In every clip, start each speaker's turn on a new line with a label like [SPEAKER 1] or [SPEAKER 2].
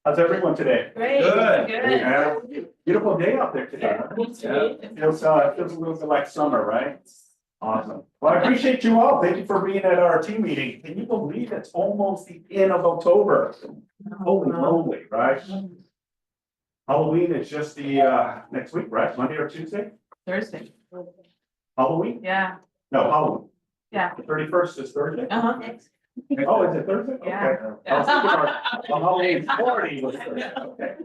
[SPEAKER 1] How's everyone today?
[SPEAKER 2] Great.
[SPEAKER 3] Good.
[SPEAKER 1] Yeah. Beautiful day out there today. Feels a little bit like summer, right? Awesome. Well, I appreciate you all. Thank you for being at our team meeting. Can you believe it's almost the end of October? Holy moly, right? Halloween is just the next week, right? Monday or Tuesday?
[SPEAKER 2] Thursday.
[SPEAKER 1] Halloween?
[SPEAKER 2] Yeah.
[SPEAKER 1] No, Halloween.
[SPEAKER 2] Yeah.
[SPEAKER 1] The 31st is Thursday?
[SPEAKER 2] Uh-huh.
[SPEAKER 1] Oh, is it Thursday?
[SPEAKER 2] Yeah.
[SPEAKER 1] Okay. I was thinking our Halloween party was Thursday. Okay.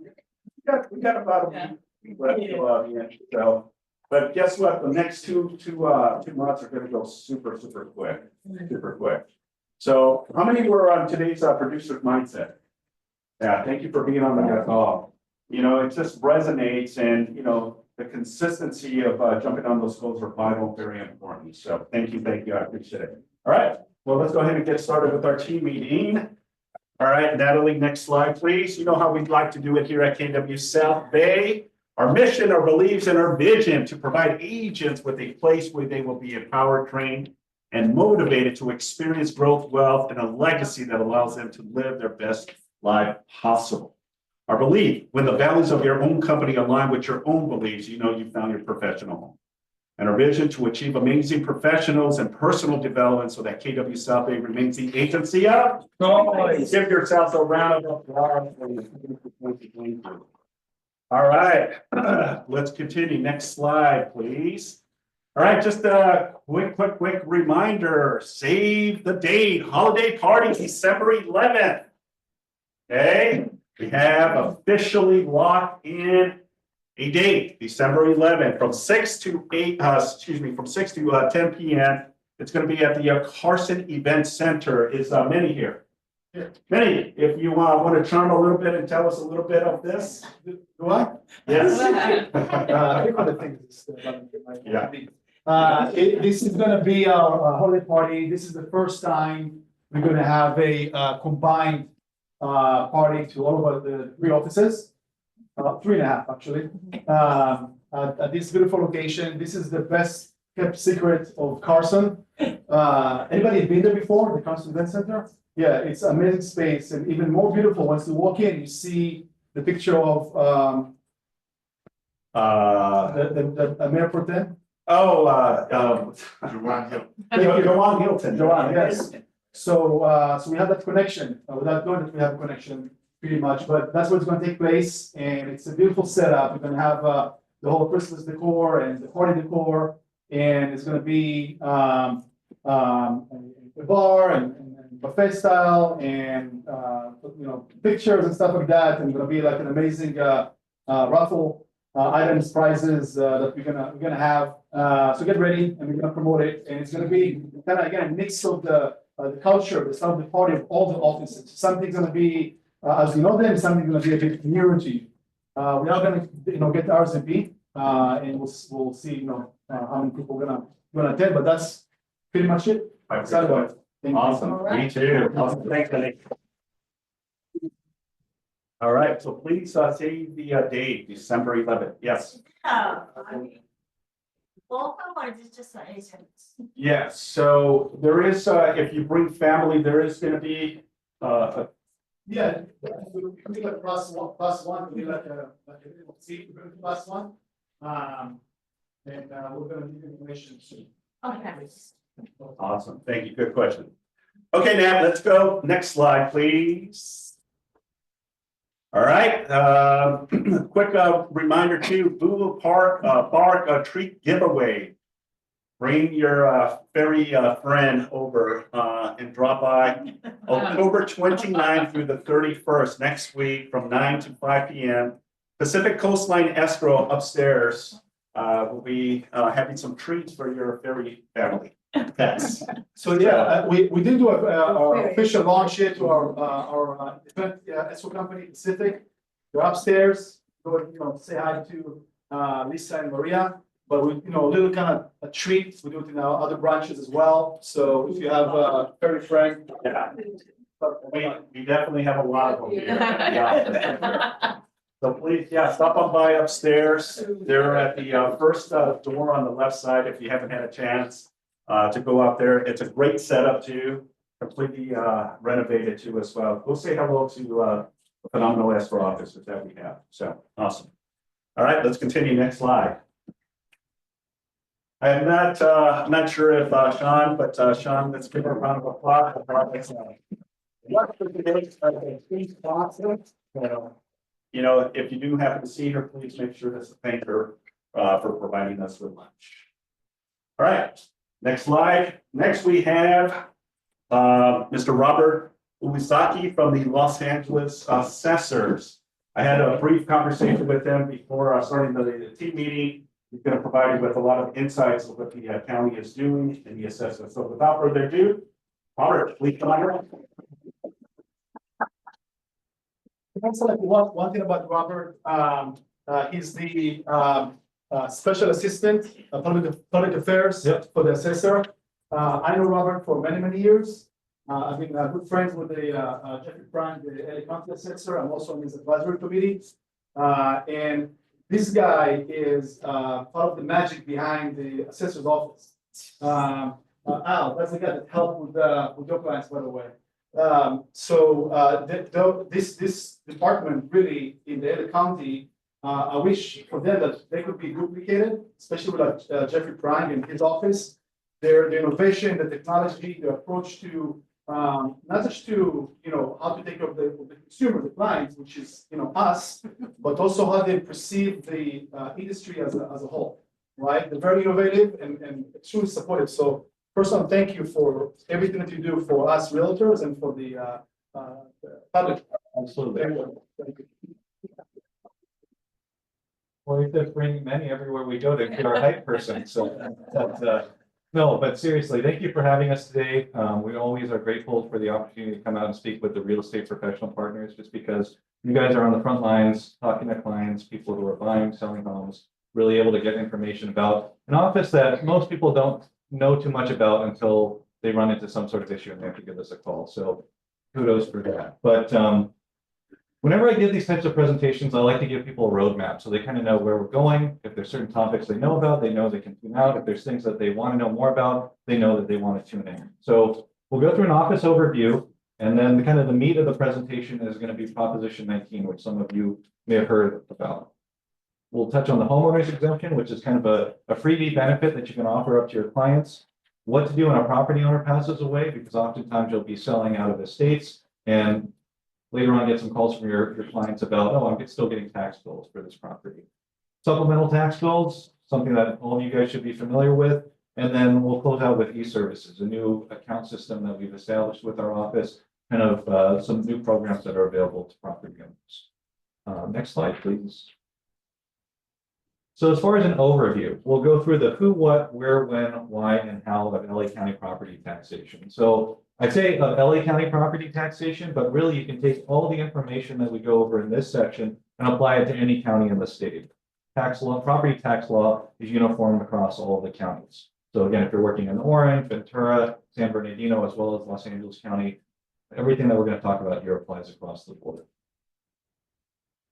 [SPEAKER 1] We got about a week left to the end, so. But guess what? The next two months are gonna go super quick. So how many were on today's producer's mindset? Yeah, thank you for being on the call. You know, it just resonates, and you know, the consistency of jumping on those goals are vital, very important. So thank you, I appreciate it. All right, well, let's go ahead and get started with our team meeting. All right, Natalie, next slide, please. You know how we'd like to do it here at KW South Bay. Our mission, our beliefs, and our vision to provide agents with a place where they will be empowered, trained, and motivated to experience growth, wealth, and a legacy that allows them to live their best life possible. Our belief, when the values of your own company align with your own beliefs, you know you found your professional home. And our vision to achieve amazing professionals and personal development so that KW South Bay remains the agency of choice. Give yourselves a round of applause. All right, let's continue. Next slide, please. All right, just a quick reminder. Save the date. Holiday party, December 11th. Okay, we have officially locked in a date, December 11th, from 6 to 10 p.m. It's going to be at the Carson Event Center. Is many here? Many, if you want to charm a little bit and tell us a little bit of this.
[SPEAKER 4] Do I?
[SPEAKER 1] Yes.
[SPEAKER 4] I think other things.
[SPEAKER 1] Yeah.
[SPEAKER 4] This is going to be our holiday party. This is the first time we're going to have a combined party to all of the three offices, 3.5 actually, at this beautiful location. This is the best kept secret of Carson. Anybody been there before, the Carson Event Center? Yeah, it's an amazing space, and even more beautiful once you walk in, you see the picture of the Mayor Pro Tem.
[SPEAKER 1] Oh, Joanne Hilton. Joanne Hilton.
[SPEAKER 4] Joanne, yes. So we have that connection, without knowing that we have a connection pretty much, but that's what's going to take place, and it's a beautiful setup. We're going to have the whole Christmas decor and the party decor, and it's going to be a bar and buffet style, and you know, pictures and stuff like that, and it's going to be like an amazing raffle items, prizes that we're gonna have. So get ready, and we're gonna promote it, and it's gonna be kind of again a mix of the culture, the style of the party of all the offices. Something's gonna be as you know them, something's gonna be a bit nearer to you. We're not gonna get the RSVP, and we'll see how many people are gonna attend, but that's pretty much it. Excited about it.
[SPEAKER 1] Awesome.
[SPEAKER 2] Right.
[SPEAKER 1] Me too. Awesome. Thanks, Nick. All right, so please save the date, December 11th. Yes.
[SPEAKER 2] Welcome or is it just an agents?
[SPEAKER 1] Yes. So there is, if you bring family, there is going to be
[SPEAKER 4] Yeah, we can be like +1, we like a seat, +1. And we're gonna give information soon.
[SPEAKER 2] Okay.
[SPEAKER 1] Awesome. Thank you. Good question. Okay, now let's go. Next slide, please. All right. Quick reminder too, Boo Park treat giveaway. Bring your fairy friend over and drop by October 29th through the 31st next week from 9 to 5 p.m. Pacific Coastline Escrow upstairs will be having some treats for your fairy family. Pets.
[SPEAKER 4] So yeah, we did do our official launch here to our event escrow company Pacific. They're upstairs. Go say hi to Lisa and Maria. But we a little kind of a treat. We do it in our other branches as well. So if you have a fairy friend,
[SPEAKER 1] Yeah. We definitely have a lot of them here. Yeah. So please, yeah, stop on by upstairs. They're at the first door on the left side if you haven't had a chance to go out there. It's a great setup too, completely renovated too as well. Go say hello to phenomenal escrow officers that we have. So awesome. All right, let's continue. Next slide. I'm not sure if Sean, but Sean, let's give her a round of applause. What for today are the three sponsors? You know, if you do happen to see her, please make sure to thank her for providing us with lunch. All right, next slide. Next we have Mr. Robert Uwizaki from the Los Angeles Assessors. I had a brief conversation with him before starting the team meeting. He's going to provide you with a lot of insights of what the county is doing in the assessment. So without further ado, Robert, please come on here.
[SPEAKER 4] That's like one thing about Robert, he's the special assistant, public affairs for the assessor. I know Robert for many, many years. I've been good friends with the Jeffrey Prime, the LA County assessor. I'm also on his advisory committee. And this guy is part of the magic behind the assessor's office. Al, that's the guy that helped with your clients, by the way. This department really in the LA County, I wish for them that they could be duplicated, especially with Jeffrey Prime in his office. The innovation, the technology, the approach to not just to how to take care of the consumer, the clients, which is us, but also how they perceive the industry as a whole, right? They're very innovative and extremely supportive. So first of all, thank you for everything that you do for us realtors and for the public.
[SPEAKER 3] Absolutely.
[SPEAKER 4] Thank you.
[SPEAKER 3] Well, we just bring many everywhere we go to get our hype person, so no, but seriously, thank you for having us today. We always are grateful for the opportunity to come out and speak with the real estate professional partners, just because you guys are on the front lines, talking to clients, people who are buying, selling homes, really able to get information about an office that most people don't know too much about until they run into some sort of issue and they have to give us a call. So kudos for that. But whenever I give these types of presentations, I like to give people a roadmap so they kind of know where we're going. If there's certain topics they know about, they know they can tune out. If there's things that they want to know more about, they know that they want to tune in. So we'll go through an office overview, and then kind of the meat of the presentation is going to be Proposition 19, which some of you may have heard about. We'll touch on the homeowner's exemption, which is kind of a freebie benefit that you can offer up to your clients. What to do when a property owner passes away, because oftentimes you'll be selling out of estates and later on get some calls from your clients about, oh, I'm still getting tax bills for this property. Supplemental tax bills, something that all of you guys should be familiar with. And then we'll close out with e-services, a new account system that we've established with our office, kind of some new programs that are available to property owners. Next slide, please. So as far as an overview, we'll go through the who, what, where, when, why, and how of LA County property taxation. So I'd say of LA County property taxation, but really you can take all the information that we go over in this section and apply it to any county in the state. Tax law, property tax law is uniform across all of the counties. So again, if you're working in Orange, Ventura, San Bernardino, as well as Los Angeles County, everything that we're going to talk about here applies across the board.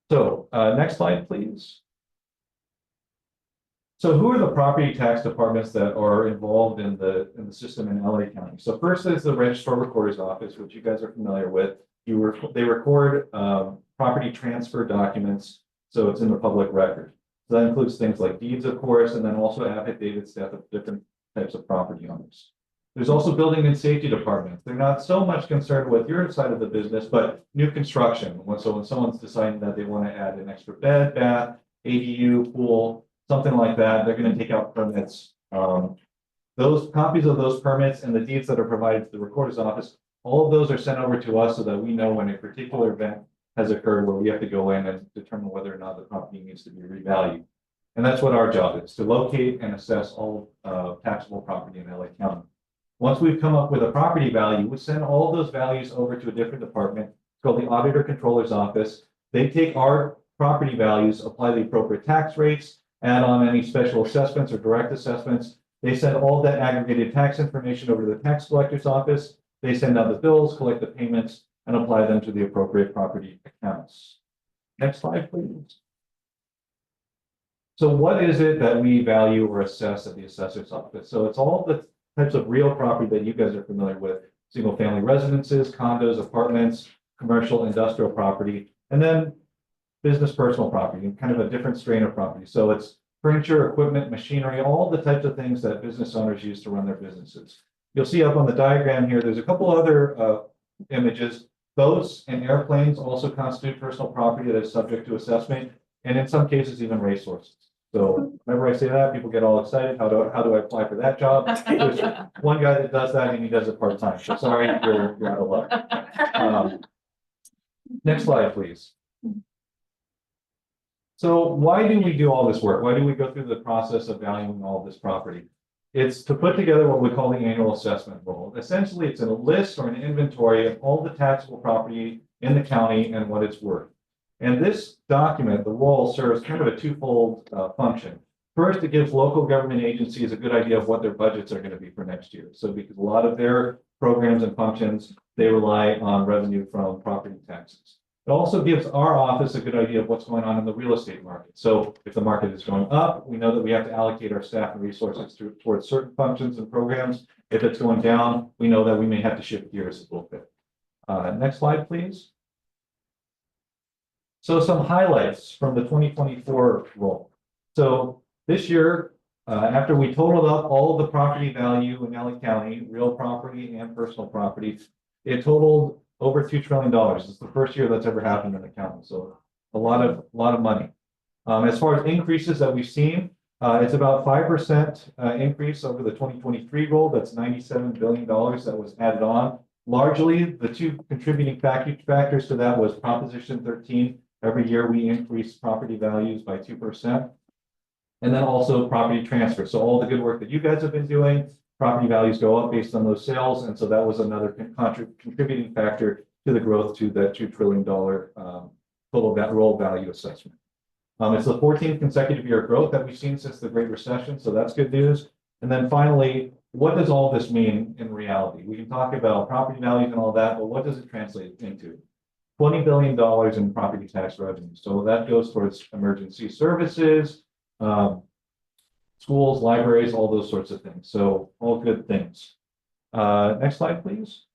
[SPEAKER 3] So next slide, please. So who are the property tax departments that are involved in the system in LA County? So first is the Registrar Recorder's Office, which you guys are familiar with. They record property transfer documents, so it's in the public record. So that includes things like deeds, of course, and then also affidavits that have different types of property owners. There's also building and safety departments. They're not so much concerned with your side of the business, but new construction. So when someone's deciding that they want to add an extra bed, bath, ADU, pool, something like that, they're going to take out permits. Those copies of those permits and the deeds that are provided to the recorder's office, all of those are sent over to us so that we know when a particular event has occurred where we have to go in and determine whether or not the property needs to be revalued. And that's what our job is, to locate and assess all taxable property in LA County. Once we've come up with a property value, we send all those values over to a different department. It's called the Auditor Controller's Office. They take our property values, apply the appropriate tax rates, add on any special assessments or direct assessments. They send all that aggregated tax information over to the tax collector's office. They send out the bills, collect the payments, and apply them to the appropriate property accounts. Next slide, please. So what is it that we value or assess at the assessor's office? So it's all the types of real property that you guys are familiar with: single family residences, condos, apartments, commercial, industrial property. And then business personal property, kind of a different strain of property. So it's furniture, equipment, machinery, all the types of things that business owners use to run their businesses. You'll see up on the diagram here, there's a couple other images. Boats and airplanes also constitute personal property that is subject to assessment, and in some cases, even racehorses. So whenever I say that, people get all excited. How do I apply for that job? There's one guy that does that, and he does it part-time. So sorry, you're out of luck. Next slide, please. So why do we do all this work? Why do we go through the process of valuing all this property? It's to put together what we call the annual assessment roll. Essentially, it's a list or an inventory of all the taxable property in the county and what it's worth. And this document, the roll, serves kind of a twofold function. First, it gives local government agencies a good idea of what their budgets are going to be for next year. So because a lot of their programs and functions, they rely on revenue from property taxes. It also gives our office a good idea of what's going on in the real estate market. So if the market is going up, we know that we have to allocate our staff and resources towards certain functions and programs. If it's going down, we know that we may have to shift gears a little bit. Next slide, please. So some highlights from the 2024 roll. So this year, after we totaled up all of the property value in LA County, real property and personal property, it totaled over $2 trillion. It's the first year that's ever happened in the county. So a lot of money. As far as increases that we've seen, it's about 5% increase over the 2023 roll. That's $97 billion that was added on. Largely, the two contributing factors to that was Proposition 13. Every year we increase property values by 2%. And then also property transfer. So all the good work that you guys have been doing, property values go up based on those sales. And so that was another contributing factor to the growth to that $2 trillion total roll value assessment. It's the 14th consecutive year of growth that we've seen since the Great Recession. So that's good news. And then finally, what does all this mean in reality? We can talk about property values and all that, but what does it translate into? $20 billion in property tax revenue. So that goes towards emergency services, schools, libraries, all those sorts of things. So all good things. Next slide, please.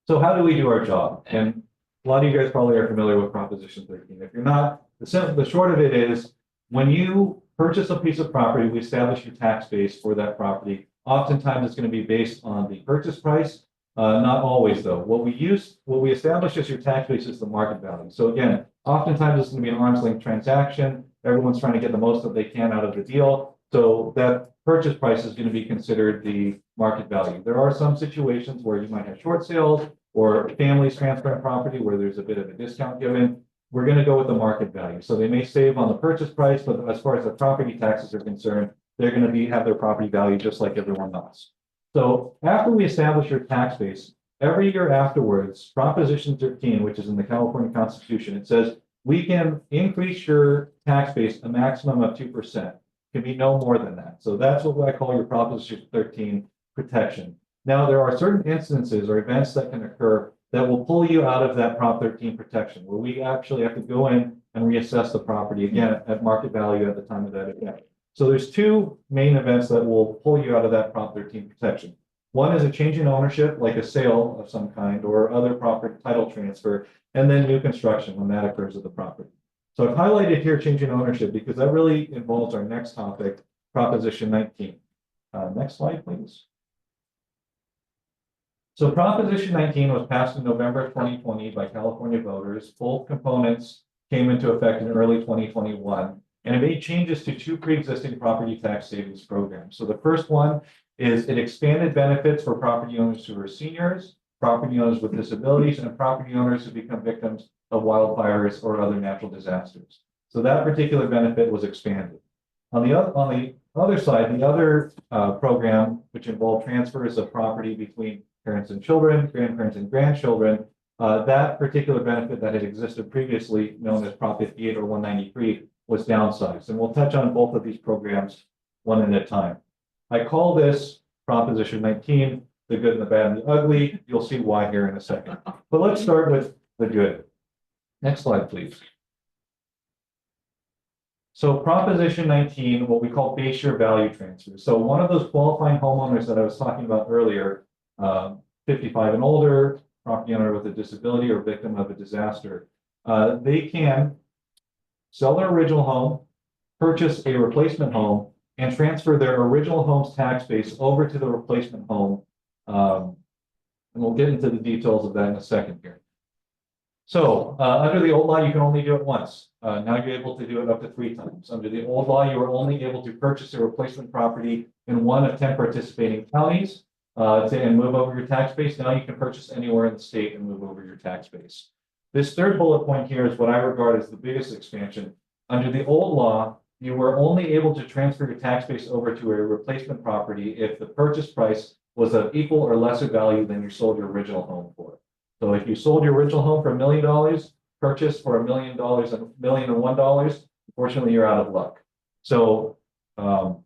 [SPEAKER 3] So how do we do our job? And a lot of you guys probably are familiar with Proposition 13. If you're not, the short of it is when you purchase a piece of property, we establish your tax base for that property. Oftentimes it's going to be based on the purchase price. Not always though. What we establish as your tax base is the market value. So again, oftentimes it's going to be an arm's length transaction. Everyone's trying to get the most that they can out of the deal. So that purchase price is going to be considered the market value. There are some situations where you might have short sales or families transferring property where there's a bit of a discount given. We're going to go with the market value. So they may save on the purchase price, but as far as the property taxes are concerned, they're going to have their property value just like everyone else. So after we establish your tax base, every year afterwards, Proposition 13, which is in the California Constitution, it says we can increase your tax base a maximum of 2%. It can be no more than that. So that's what I call your Proposition 13 protection. Now, there are certain instances or events that can occur that will pull you out of that Prop 13 protection, where we actually have to go in and reassess the property again at market value at the time of that event. So there's two main events that will pull you out of that Prop 13 protection. One is a change in ownership, like a sale of some kind or other property title transfer, and then new construction when that occurs of the property. So I've highlighted here change in ownership because that really involves our next topic, Proposition 19. Next slide, please. So Proposition 19 was passed in November 2020 by California voters. Both components came into effect in early 2021. And it made changes to two pre-existing property tax savings programs. So the first one is it expanded benefits for property owners who are seniors, property owners with disabilities, and property owners who become victims of wildfires or other natural disasters. So that particular benefit was expanded. On the other side, the other program, which involved transfers of property between parents and children, grandparents and grandchildren, that particular benefit that had existed previously, known as Prop 58 or 193, was downsized. And we'll touch on both of these programs one at a time. I call this Proposition 19, the good and the bad and the ugly. You'll see why here in a second. But let's start with the good. Next slide, please. So Proposition 19, what we call base year value transfer. So one of those qualifying homeowners that I was talking about earlier, 55 and older, property owner with a disability or victim of a disaster, they can sell their original home, purchase a replacement home, and transfer their original home's tax base over to the replacement home. And we'll get into the details of that in a second here. So, under the old law, you can only do it once. Now you're able to do it up to 3 times. Under the old law, you were only able to purchase a replacement property in 1 of 10 participating counties, and move over your tax base. Now you can purchase anywhere in the state and move over your tax base. This third bullet point here is what I regard as the biggest expansion. Under the old law, you were only able to transfer your tax base over to a replacement property if the purchase price was of equal or lesser value than you sold your original home for. So if you sold your original home for $1 million, purchased for $1 million and $1,001, unfortunately, you're out of luck. So the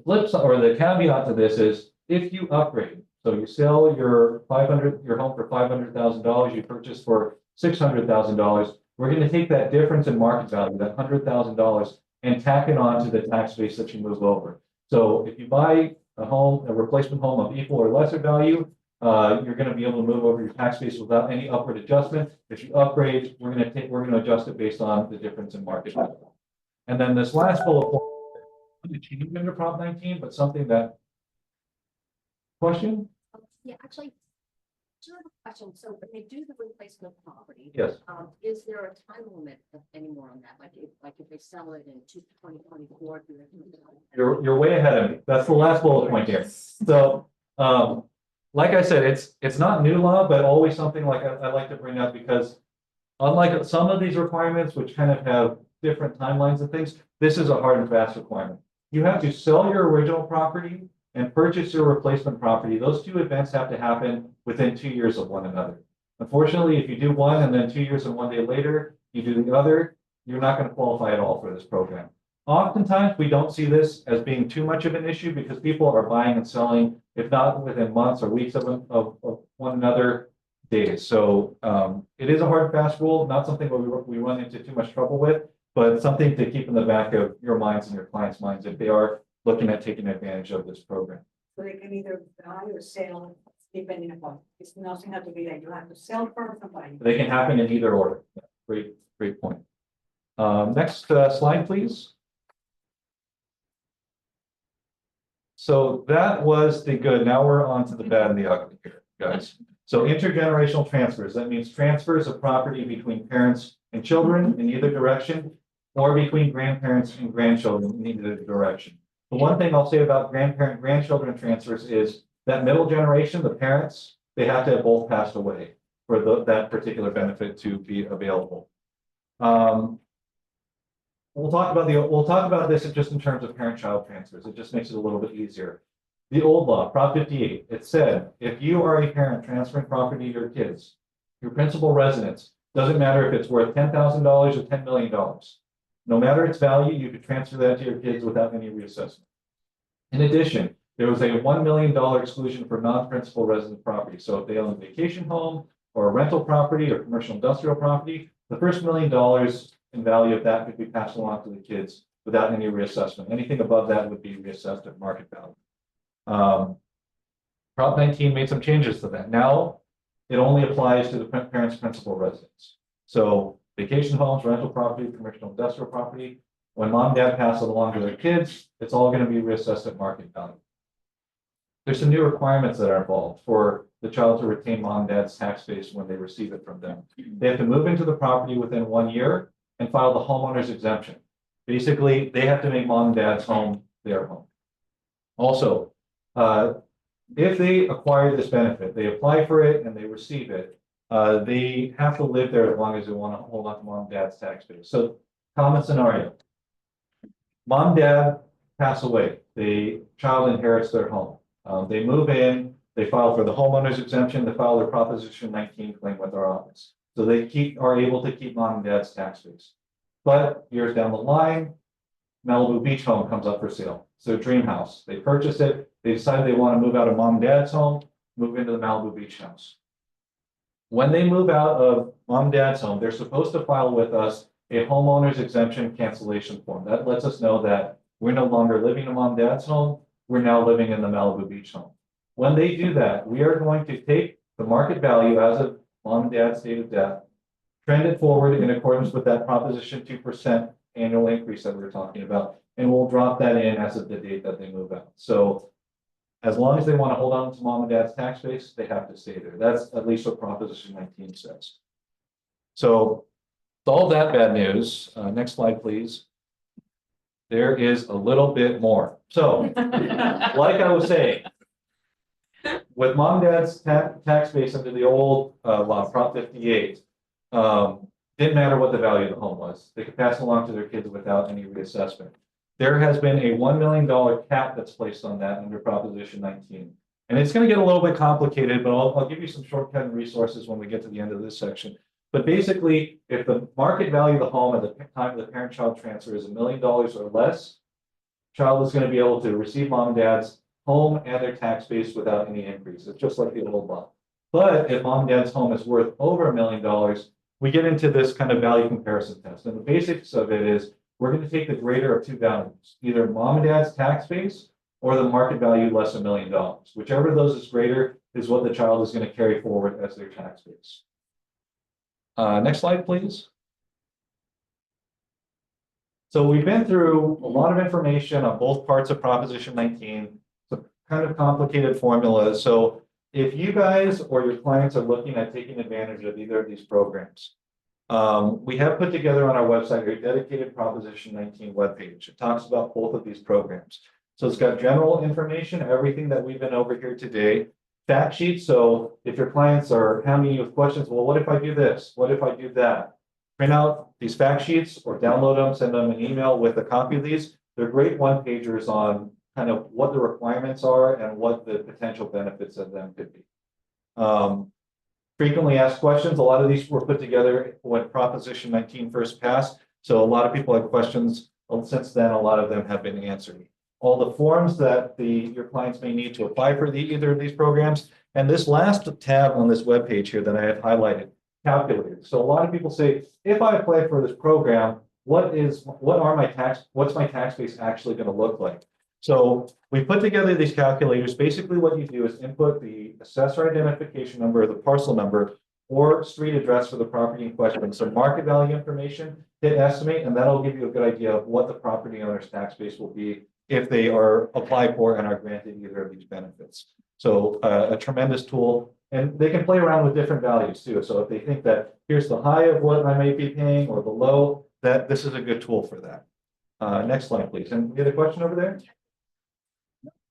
[SPEAKER 3] flip side, or the caveat to this is if you upgrade, so you sell your home for $500,000, you purchase for $600,000, we're going to take that difference in market value, that $100,000, and tack it on to the tax base that you move over. So if you buy a replacement home of equal or lesser value, you're going to be able to move over your tax base without any upward adjustment. If you upgrade, we're going to adjust it based on the difference in market value. And then this last bullet point, change under Prop 19, but something that question?
[SPEAKER 5] Yeah, actually, do have a question. So when they do the replacement property,
[SPEAKER 3] Yes.
[SPEAKER 5] Is there a time limit anymore on that? Like if they sell it in 2024?
[SPEAKER 3] You're way ahead of me. That's the last bullet point here. So, like I said, it's not new law, but always something like I like to bring up because unlike some of these requirements, which kind of have different timelines and things, this is a hard and fast requirement. You have to sell your original property and purchase your replacement property. Those 2 events have to happen within 2 years of one another. Unfortunately, if you do one and then 2 years and 1 day later, you do the other, you're not going to qualify at all for this program. Oftentimes, we don't see this as being too much of an issue because people are buying and selling, if not within months or weeks of one another, days. So it is a hard and fast rule, not something where we run into too much trouble with, but something to keep in the back of your minds and your clients' minds if they are looking at taking advantage of this program.
[SPEAKER 2] So they can either buy or sell, depending upon, it's nothing have to be that you have to sell first or buy.
[SPEAKER 3] They can happen in either order. Great point. Next slide, please. So that was the good. Now we're on to the bad and the ugly here, guys. So intergenerational transfers, that means transfers of property between parents and children in either direction, or between grandparents and grandchildren in either direction. The one thing I'll say about grandchildren transfers is that middle generation, the parents, they have to have both passed away for that particular benefit to be available. We'll talk about this just in terms of parent-child transfers. It just makes it a little bit easier. The old law, Prop 58, it said, if you are a parent transferring property to your kids, your principal residence, doesn't matter if it's worth $10,000 or $10 million. No matter its value, you could transfer that to your kids without any reassessment. In addition, there was a $1 million exclusion for non-principal resident property. So if they own a vacation home or a rental property or commercial industrial property, the first $1 million in value of that could be passed along to the kids without any reassessment. Anything above that would be reassessed at market value. Prop 19 made some changes to that. Now it only applies to the parent's principal residence. So vacation homes, rental property, commercial industrial property, when mom and dad pass it along to their kids, it's all going to be reassessed at market value. There's some new requirements that are involved for the child to retain mom and dad's tax base when they receive it from them. They have to move into the property within 1 year and file the homeowner's exemption. Basically, they have to make mom and dad's home their home. Also, if they acquire this benefit, they apply for it and they receive it, they have to live there as long as they want to hold on to mom and dad's tax base. So, common scenario. Mom and dad pass away. The child inherits their home. They move in, they file for the homeowner's exemption, they file their Proposition 19 claim with our office. So they are able to keep mom and dad's tax base. But years down the line, Malibu Beach home comes up for sale. It's their dream house. They purchase it. They decide they want to move out of mom and dad's home, move into the Malibu Beach house. When they move out of mom and dad's home, they're supposed to file with us a homeowner's exemption cancellation form. That lets us know that we're no longer living in mom and dad's home. We're now living in the Malibu Beach home. When they do that, we are going to take the market value as of mom and dad's date of death, trend it forward in accordance with that Proposition 2% annual increase that we were talking about, and we'll drop that in as of the date that they move out. So as long as they want to hold on to mom and dad's tax base, they have to stay there. That's at least what Proposition 19 says. So with all that bad news, next slide, please. There is a little bit more. So, like I was saying, with mom and dad's tax base under the old law, Prop 58, didn't matter what the value of the home was. They could pass it along to their kids without any reassessment. There has been a $1 million cap that's placed on that under Proposition 19. And it's going to get a little bit complicated, but I'll give you some shortcut resources when we get to the end of this section. But basically, if the market value of the home at the time of the parent-child transfer is $1 million or less, child is going to be able to receive mom and dad's home and their tax base without any increase. It's just like the old law. But if mom and dad's home is worth over $1 million, we get into this kind of value comparison test. And the basics of it is we're going to take the greater of two values, either mom and dad's tax base or the market value less $1 million. Whichever of those is greater is what the child is going to carry forward as their tax base. Next slide, please. So we've been through a lot of information on both parts of Proposition 19. It's a kind of complicated formula. So if you guys or your clients are looking at taking advantage of either of these programs, we have put together on our website a dedicated Proposition 19 webpage. It talks about both of these programs. So it's got general information, everything that we've been over here today. Fact sheets. So if your clients are hounding you with questions, well, what if I do this? What if I do that? Print out these fact sheets or download them, send them an email with a copy of these. They're great one-pagers on kind of what the requirements are and what the potential benefits of them could be. Frequently asked questions. A lot of these were put together when Proposition 19 first passed. So a lot of people had questions. Since then, a lot of them have been answered. All the forms that your clients may need to apply for either of these programs. And this last tab on this webpage here that I have highlighted, calculators. So a lot of people say, if I apply for this program, what's my tax base actually going to look like? So we put together these calculators. Basically what you do is input the assessor identification number, the parcel number, or street address for the property in question. So market value information, hit estimate, and that'll give you a good idea of what the property owner's tax base will be if they are applied for and are granted either of these benefits. So a tremendous tool, and they can play around with different values too. So if they think that here's the high of what I may be paying or the low, that this is a good tool for that. Next slide, please. And we get a question over there?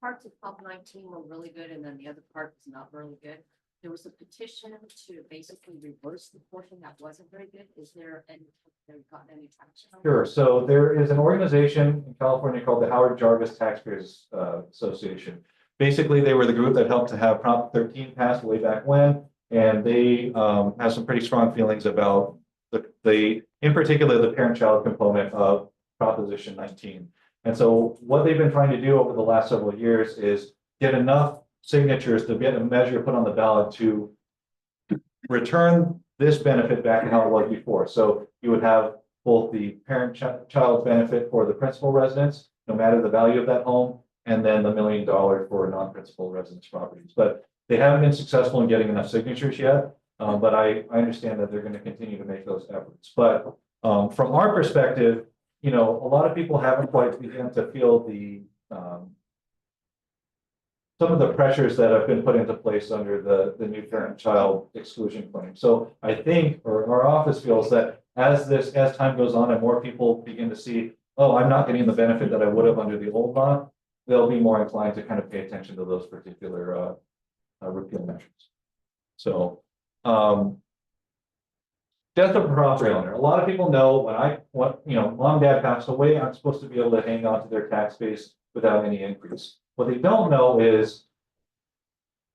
[SPEAKER 5] Parts of Prop 19 were really good, and then the other part was not really good. There was a petition to basically reverse the portion that wasn't very good. Is there any, have you gotten any traction on that?
[SPEAKER 3] Sure. So there is an organization in California called the Howard Jarvis Taxpayers Association. Basically, they were the group that helped to have Prop 13 passed way back when, and they have some pretty strong feelings about in particular, the parent-child component of Proposition 19. And so what they've been trying to do over the last several years is get enough signatures to get a measure put on the ballot to return this benefit back to how it was before. So you would have both the parent-child benefit for the principal residence, no matter the value of that home, and then the $1 million for non-principal residence properties. But they haven't been successful in getting enough signatures yet. But I understand that they're going to continue to make those efforts. But from our perspective, you know, a lot of people haven't quite begun to feel the some of the pressures that have been put into place under the new parent-child exclusion claim. So I think, or our office feels that as time goes on and more people begin to see, oh, I'm not getting the benefit that I would have under the old law, they'll be more inclined to kind of pay attention to those particular repeal measures. So. Death of a property owner. A lot of people know when mom and dad passed away, I'm supposed to be able to hang on to their tax base without any increase. What they don't know is,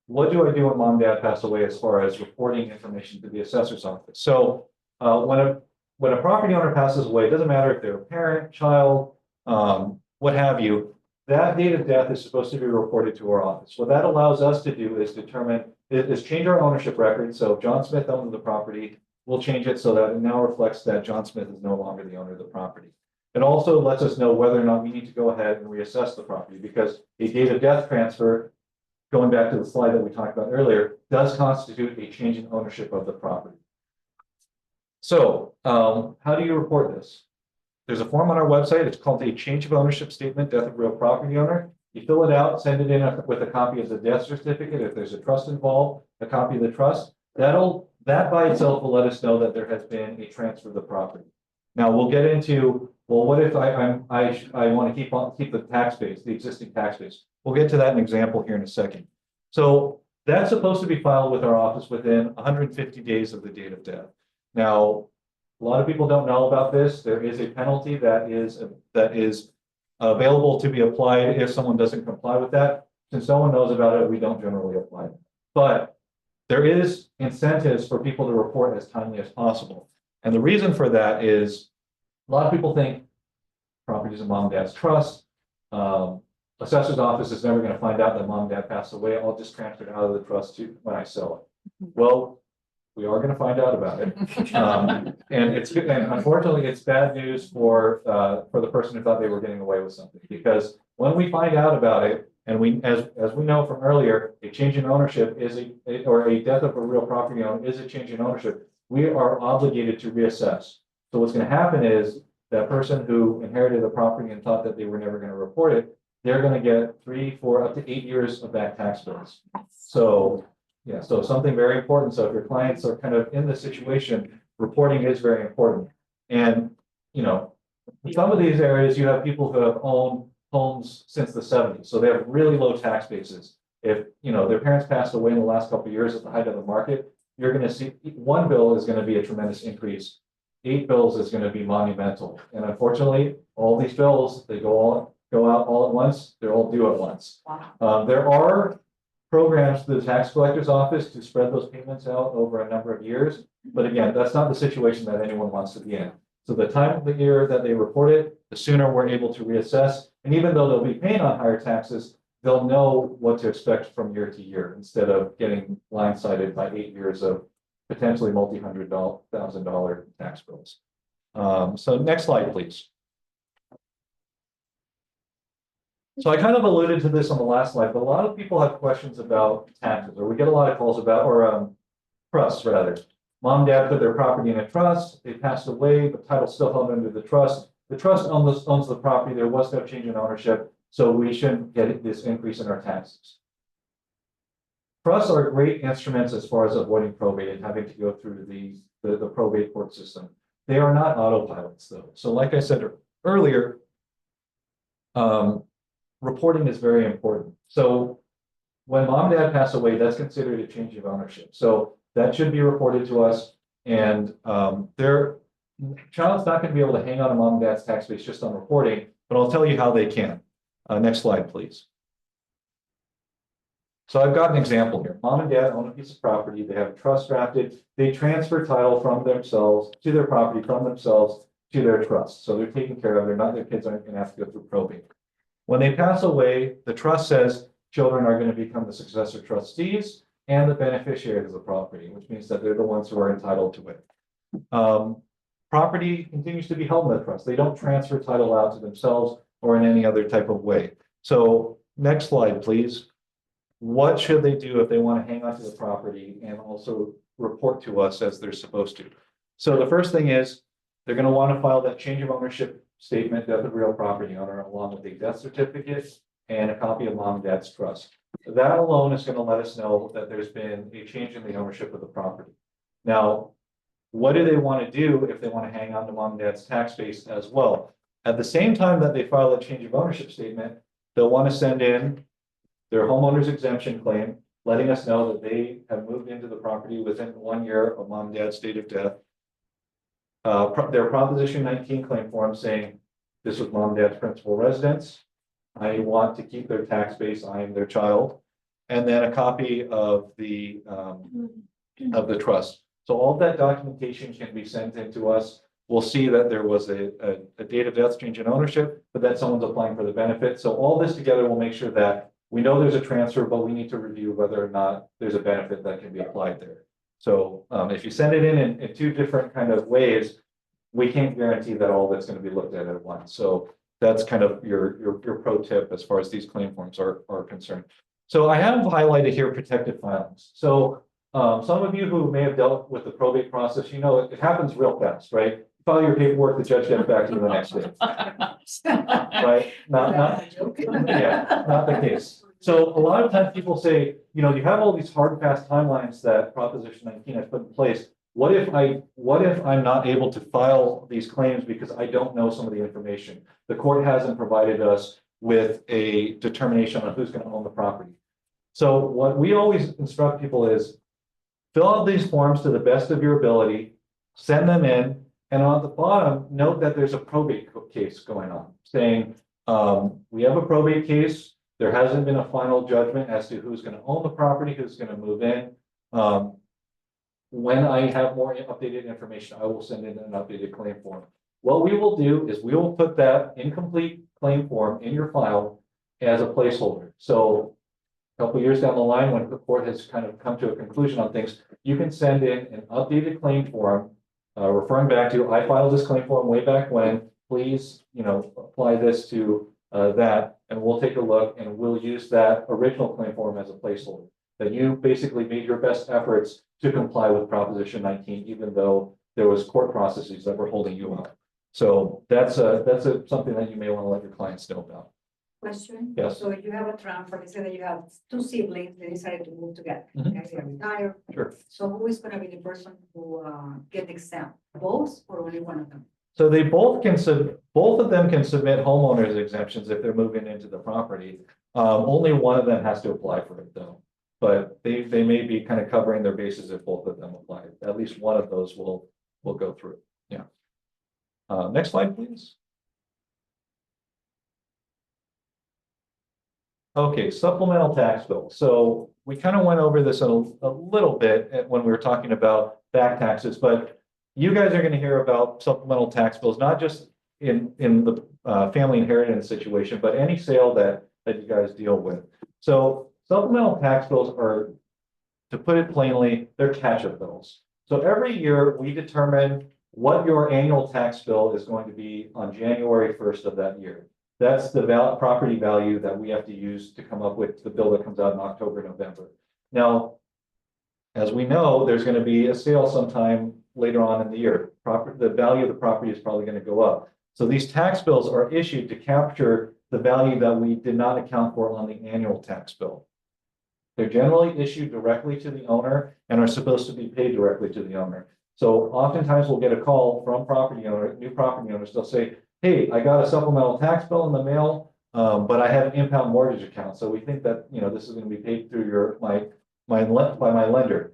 [SPEAKER 3] what do I do when mom and dad pass away as far as reporting information to the assessor's office? So when a property owner passes away, it doesn't matter if they're a parent, child, what have you, that date of death is supposed to be reported to our office. What that allows us to do is change our ownership record. So John Smith owned the property. We'll change it so that it now reflects that John Smith is no longer the owner of the property. It also lets us know whether or not we need to go ahead and reassess the property, because a date of death transfer going back to the slide that we talked about earlier, does constitute a change in ownership of the property. So, how do you report this? There's a form on our website. It's called a change of ownership statement, death of real property owner. You fill it out, send it in with a copy of the death certificate. If there's a trust involved, a copy of the trust. That by itself will let us know that there has been a transfer of the property. Now we'll get into, well, what if I want to keep the tax base, the existing tax base. We'll get to that in example here in a second. So that's supposed to be filed with our office within 150 days of the date of death. Now, a lot of people don't know about this. There is a penalty that is available to be applied if someone doesn't comply with that. Since no one knows about it, we don't generally apply it. But there is incentives for people to report as timely as possible. And the reason for that is a lot of people think properties in mom and dad's trust. Assessor's office is never going to find out that mom and dad passed away. I'll just transfer it out of the trust to when I sell it. Well, we are going to find out about it. And unfortunately, it's bad news for the person who thought they were getting away with something, because when we find out about it, and as we know from earlier, a change in ownership or a death of a real property owner is a change in ownership. We are obligated to reassess. So what's going to happen is that person who inherited the property and thought that they were never going to report it, they're going to get 3, 4, up to 8 years of back tax bills. So yeah, so something very important. So if your clients are kind of in this situation, reporting is very important. And in some of these areas, you have people who have owned homes since the 70s, so they have really low tax bases. If their parents passed away in the last couple of years at the height of the market, you're going to see one bill is going to be a tremendous increase. 8 bills is going to be monumental. And unfortunately, all these bills, they go out all at once. They're all due at once. There are programs through the tax collector's office to spread those payments out over a number of years. But again, that's not the situation that anyone wants to be in. So the time of the year that they report it, the sooner we're able to reassess. And even though they'll be paying on higher taxes, they'll know what to expect from year to year instead of getting blindsided by 8 years of potentially multi-$100,000 tax bills. So next slide, please. So I kind of alluded to this on the last slide, but a lot of people have questions about taxes, or we get a lot of calls about, or trusts rather. Mom and dad put their property in a trust, they passed away, but title still held under the trust. The trust owns the property, there was no change in ownership, so we shouldn't get this increase in our taxes. Trusts are great instruments as far as avoiding probate and having to go through the probate court system. They are not autopilots though. So like I said earlier, reporting is very important. So when mom and dad pass away, that's considered a change of ownership. So that should be reported to us, and their child's not going to be able to hang on to mom and dad's tax base just on reporting, but I'll tell you how they can. Next slide, please. So I've got an example here. Mom and dad own a piece of property. They have a trust drafted. They transfer title from themselves to their property, from themselves to their trust. So they're taken care of. Their kids aren't going to have to go through probate. When they pass away, the trust says children are going to become the successor trustees and the beneficiaries of the property, which means that they're the ones who are entitled to it. Property continues to be held in the trust. They don't transfer title out to themselves or in any other type of way. So next slide, please. What should they do if they want to hang on to the property and also report to us as they're supposed to? So the first thing is they're going to want to file that change of ownership statement, death of real property owner, along with a death certificate and a copy of mom and dad's trust. That alone is going to let us know that there's been a change in the ownership of the property. Now, what do they want to do if they want to hang on to mom and dad's tax base as well? At the same time that they file a change of ownership statement, they'll want to send in their homeowner's exemption claim, letting us know that they have moved into the property within 1 year of mom and dad's date of death. Their Proposition 19 claim form saying, this was mom and dad's principal residence. I want to keep their tax base. I am their child. And then a copy of the trust. So all of that documentation can be sent in to us. We'll see that there was a date of death change in ownership, but that someone's applying for the benefit. So all this together will make sure that we know there's a transfer, but we need to review whether or not there's a benefit that can be applied there. So if you send it in 2 different kind of ways, we can't guarantee that all that's going to be looked at once. So that's kind of your pro tip as far as these claim forms are concerned. So I have highlighted here protected filings. So some of you who may have dealt with the probate process, you know, it happens real fast, right? File your paperwork, the judge gets back to you the next day, right? Not the case. So a lot of times people say, you know, you have all these hard and fast timelines that Proposition 19 has put in place. What if I'm not able to file these claims because I don't know some of the information? The court hasn't provided us with a determination on who's going to own the property. So what we always instruct people is fill out these forms to the best of your ability, send them in, and on the bottom, note that there's a probate case going on, saying we have a probate case. There hasn't been a final judgment as to who's going to own the property, who's going to move in. When I have more updated information, I will send in an updated claim form. What we will do is we will put that incomplete claim form in your file as a placeholder. So a couple years down the line, when the court has kind of come to a conclusion on things, you can send in an updated claim form, referring back to, I filed this claim form way back when, please, you know, apply this to that, and we'll take a look and we'll use that original claim form as a placeholder. That you basically made your best efforts to comply with Proposition 19, even though there was court processes that were holding you up. So that's something that you may want to let your clients know about.
[SPEAKER 2] Question?
[SPEAKER 3] Yes.
[SPEAKER 2] So you have a transfer, let's say that you have two siblings, they decided to move together,
[SPEAKER 3] Mhm.
[SPEAKER 2] okay, they are retired.
[SPEAKER 3] Sure.
[SPEAKER 2] So who is gonna be the person who get exempt, both or only one of them?
[SPEAKER 3] So they both of them can submit homeowners exemptions if they're moving into the property. Only one of them has to apply for it though. But they may be kind of covering their bases if both of them apply. At least one of those will go through. Yeah. Next slide, please. Okay, supplemental tax bill. So we kind of went over this a little bit when we were talking about back taxes, but you guys are going to hear about supplemental tax bills, not just in the family inheritance situation, but any sale that you guys deal with. So supplemental tax bills are, to put it plainly, they're catch-up bills. So every year we determine what your annual tax bill is going to be on January 1st of that year. That's the property value that we have to use to come up with the bill that comes out in October, November. Now, as we know, there's going to be a sale sometime later on in the year. The value of the property is probably going to go up. So these tax bills are issued to capture the value that we did not account for on the annual tax bill. They're generally issued directly to the owner and are supposed to be paid directly to the owner. So oftentimes we'll get a call from new property owners. They'll say, hey, I got a supplemental tax bill in the mail, but I have an impound mortgage account. So we think that, you know, this is going to be paid through by my lender.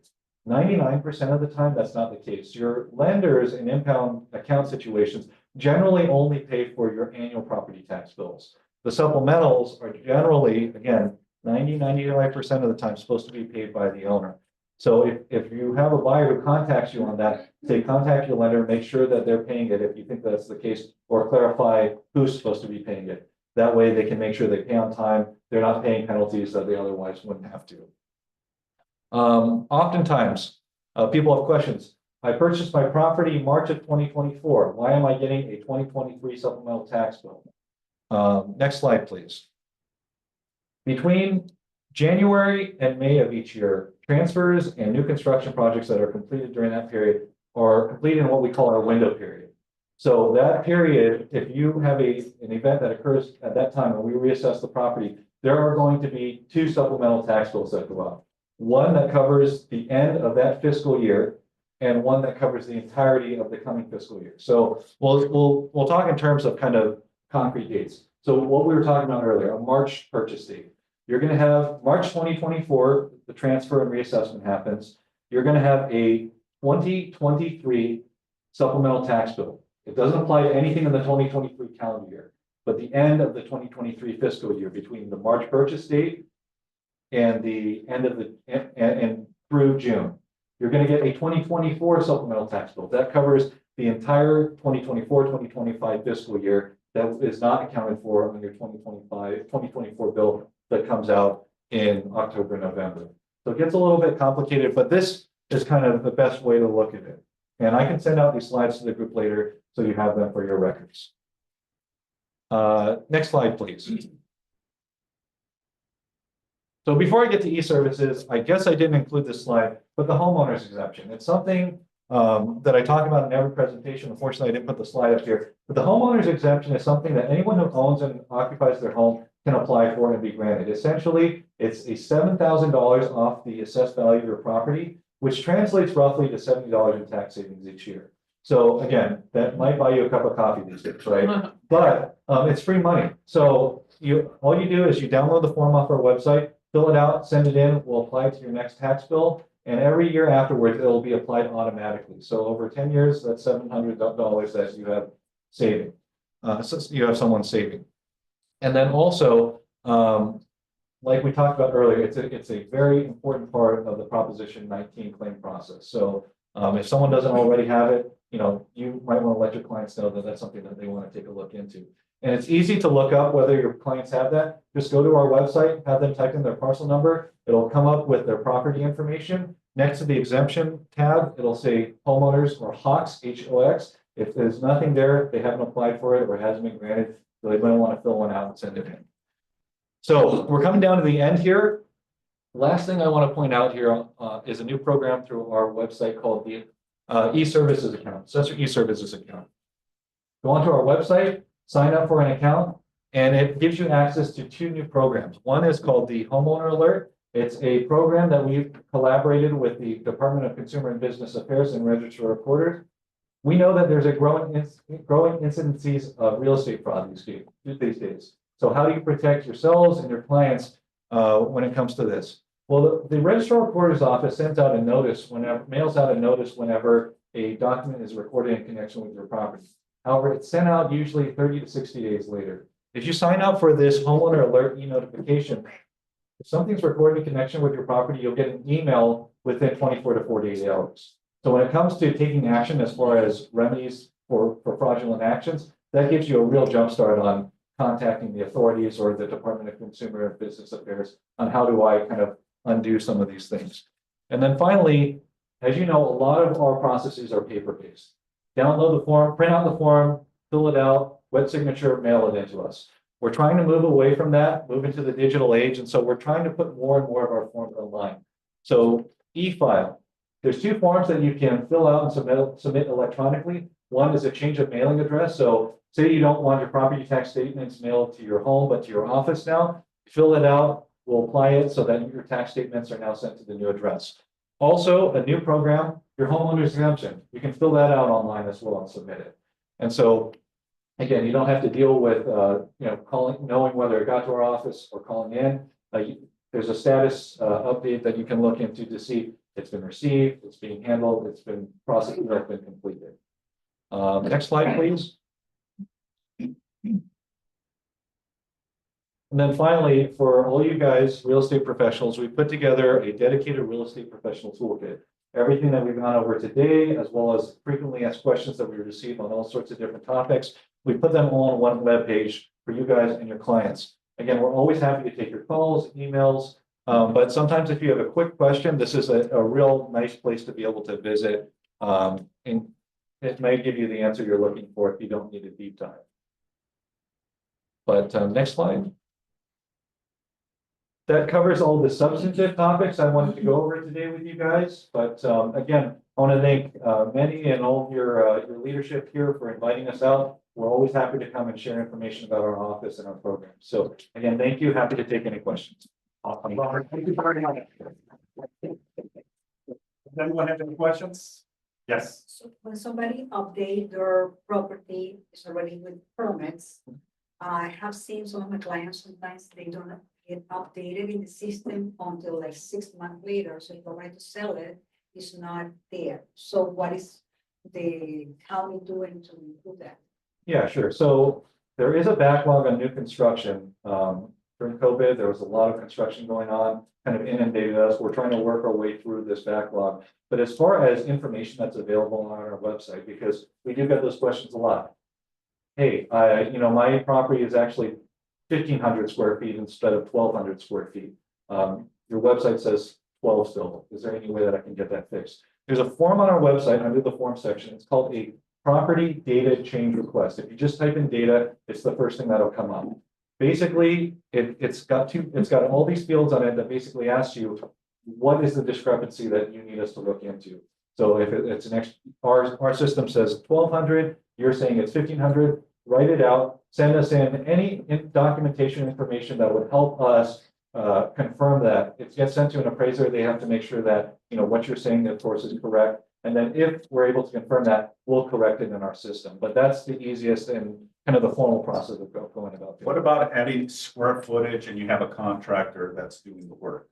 [SPEAKER 3] 99% of the time, that's not the case. Your lenders in impound account situations generally only pay for your annual property tax bills. The supplementals are generally, again, 95% of the time supposed to be paid by the owner. So if you have a buyer who contacts you on that, say contact your lender, make sure that they're paying it if you think that's the case, or clarify who's supposed to be paying it. That way they can make sure they pay on time. They're not paying penalties that they otherwise wouldn't have to. Oftentimes, people have questions. I purchased my property in March of 2024. Why am I getting a 2023 supplemental tax bill? Next slide, please. Between January and May of each year, transfers and new construction projects that are completed during that period are completed in what we call our window period. So that period, if you have an event that occurs at that time and we reassess the property, there are going to be two supplemental tax bills that go out. One that covers the end of that fiscal year and one that covers the entirety of the coming fiscal year. So we'll talk in terms of kind of concrete dates. So what we were talking about earlier, a March purchase date. You're going to have March 2024, the transfer and reassessment happens. You're going to have a 2023 supplemental tax bill. It doesn't apply to anything in the 2023 calendar year, but the end of the 2023 fiscal year between the March purchase date and the end of and through June. You're going to get a 2024 supplemental tax bill. That covers the entire 2024-2025 fiscal year that is not accounted for on your 2024 bill that comes out in October, November. So it gets a little bit complicated, but this is kind of the best way to look at it. And I can send out these slides to the group later so you have them for your records. Next slide, please. So before I get to e-services, I guess I didn't include this slide, but the homeowner's exemption, it's something that I talk about in every presentation. Unfortunately, I didn't put the slide up here, but the homeowner's exemption is something that anyone who owns and occupies their home can apply for and be granted. Essentially, it's a $7,000 off the assessed value of your property, which translates roughly to $70 in tax savings each year. So again, that might buy you a cup of coffee these days, right? But it's free money. So all you do is you download the form off our website, fill it out, send it in, we'll apply it to your next tax bill. And every year afterwards, it'll be applied automatically. So over 10 years, that's $700 that you have saving. So you have someone saving. And then also, like we talked about earlier, it's a very important part of the Proposition 19 claim process. So if someone doesn't already have it, you might want to let your clients know that that's something that they want to take a look into. And it's easy to look up whether your clients have that. Just go to our website, have them type in their parcel number. It'll come up with their property information. Next to the exemption tab, it'll say homeowners or HOX, H-O-X. If there's nothing there, they haven't applied for it or it hasn't been granted, so they might want to fill one out and send it in. So we're coming down to the end here. Last thing I want to point out here is a new program through our website called the e-services account, Assessor e-services account. Go onto our website, sign up for an account, and it gives you access to two new programs. One is called the Homeowner Alert. It's a program that we've collaborated with the Department of Consumer and Business Affairs and Register of Recorders. We know that there's a growing incidences of real estate fraud these days. So how do you protect yourselves and your clients when it comes to this? Well, the Registrar of Recorder's office sends out a notice mails out a notice whenever a document is recorded in connection with your property. However, it's sent out usually 30 to 60 days later. If you sign up for this Homeowner Alert e-notification, if something's recorded in connection with your property, you'll get an email within 24 to 48 hours. So when it comes to taking action as far as remedies for fraudulent actions, that gives you a real jump start on contacting the authorities or the Department of Consumer and Business Affairs on how do I kind of undo some of these things. And then finally, as you know, a lot of our processes are paper-based. Download the form, print out the form, fill it out, wet signature, mail it into us. We're trying to move away from that, move into the digital age. And so we're trying to put more and more of our forms online. So e-file, there's two forms that you can fill out and submit electronically. One is a change of mailing address. So say you don't want your property tax statements mailed to your home, but to your office now, fill it out, we'll apply it so that your tax statements are now sent to the new address. Also, a new program, your homeowner's exemption. You can fill that out online as well and submit it. And so again, you don't have to deal with, knowing whether it got to our office or calling in. There's a status update that you can look into to see it's been received, it's being handled, it's been processed, it's been completed. Next slide, please. And then finally, for all you guys, real estate professionals, we put together a dedicated real estate professional toolkit. Everything that we've gone over today, as well as frequently asked questions that we receive on all sorts of different topics, we put them all on one web page for you guys and your clients. Again, we're always happy to take your calls, emails, but sometimes if you have a quick question, this is a real nice place to be able to visit. And it may give you the answer you're looking for if you don't need a deep dive. But next slide. That covers all the substantive topics I wanted to go over today with you guys. But again, I want to thank Manny and all of your leadership here for inviting us out. We're always happy to come and share information about our office and our program. So again, thank you. Happy to take any questions.
[SPEAKER 1] Awesome, Robert. Thank you very much. Does anyone have any questions? Yes.
[SPEAKER 2] So when somebody update their property, is already with permits, I have seen some of my clients, sometimes they don't get updated in the system until like 6 months later. So if they're ready to sell it, it's not there. So what is the county doing to improve that?
[SPEAKER 3] Yeah, sure. So there is a backlog on new construction. During COVID, there was a lot of construction going on, kind of inundated us. We're trying to work our way through this backlog. But as far as information that's available on our website, because we do get those questions a lot. Hey, my property is actually 1,500 square feet instead of 1,200 square feet. Your website says 12 still. Is there any way that I can get that fixed? There's a form on our website under the form section. It's called a property data change request. If you just type in data, it's the first thing that'll come up. Basically, it's got all these fields on it that basically asks you, what is the discrepancy that you need us to look into? So if it's an extra, our system says 1,200, you're saying it's 1,500, write it out, send us in any documentation information that would help us confirm that. It gets sent to an appraiser. They have to make sure that, what you're saying, of course, is correct. And then if we're able to confirm that, we'll correct it in our system. But that's the easiest and kind of the formal process of going about it.
[SPEAKER 1] What about adding square footage and you have a contractor that's doing the work?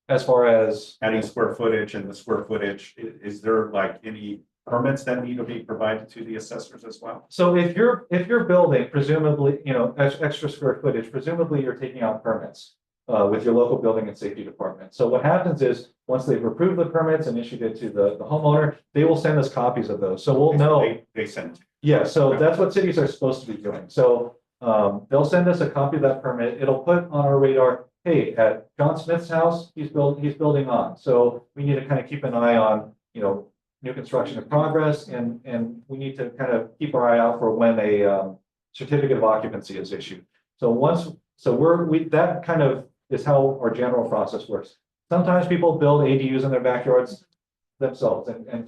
[SPEAKER 3] As far as
[SPEAKER 1] Adding square footage and the square footage, is there like any permits that need to be provided to the assessors as well?
[SPEAKER 3] so if you're building, presumably, extra square footage, presumably you're taking out permits with your local building and safety department. So what happens is, once they've approved the permits and issued it to the homeowner, they will send us copies of those. So we'll know.
[SPEAKER 1] They send it.
[SPEAKER 3] Yeah, so that's what cities are supposed to be doing. So they'll send us a copy of that permit. It'll put on our radar, hey, at John Smith's house, he's building on. So we need to kind of keep an eye on, new construction in progress, and we need to kind of keep our eye out for when a certificate of occupancy is issued. So that kind of is how our general process works. Sometimes people build ADUs in their backyards themselves and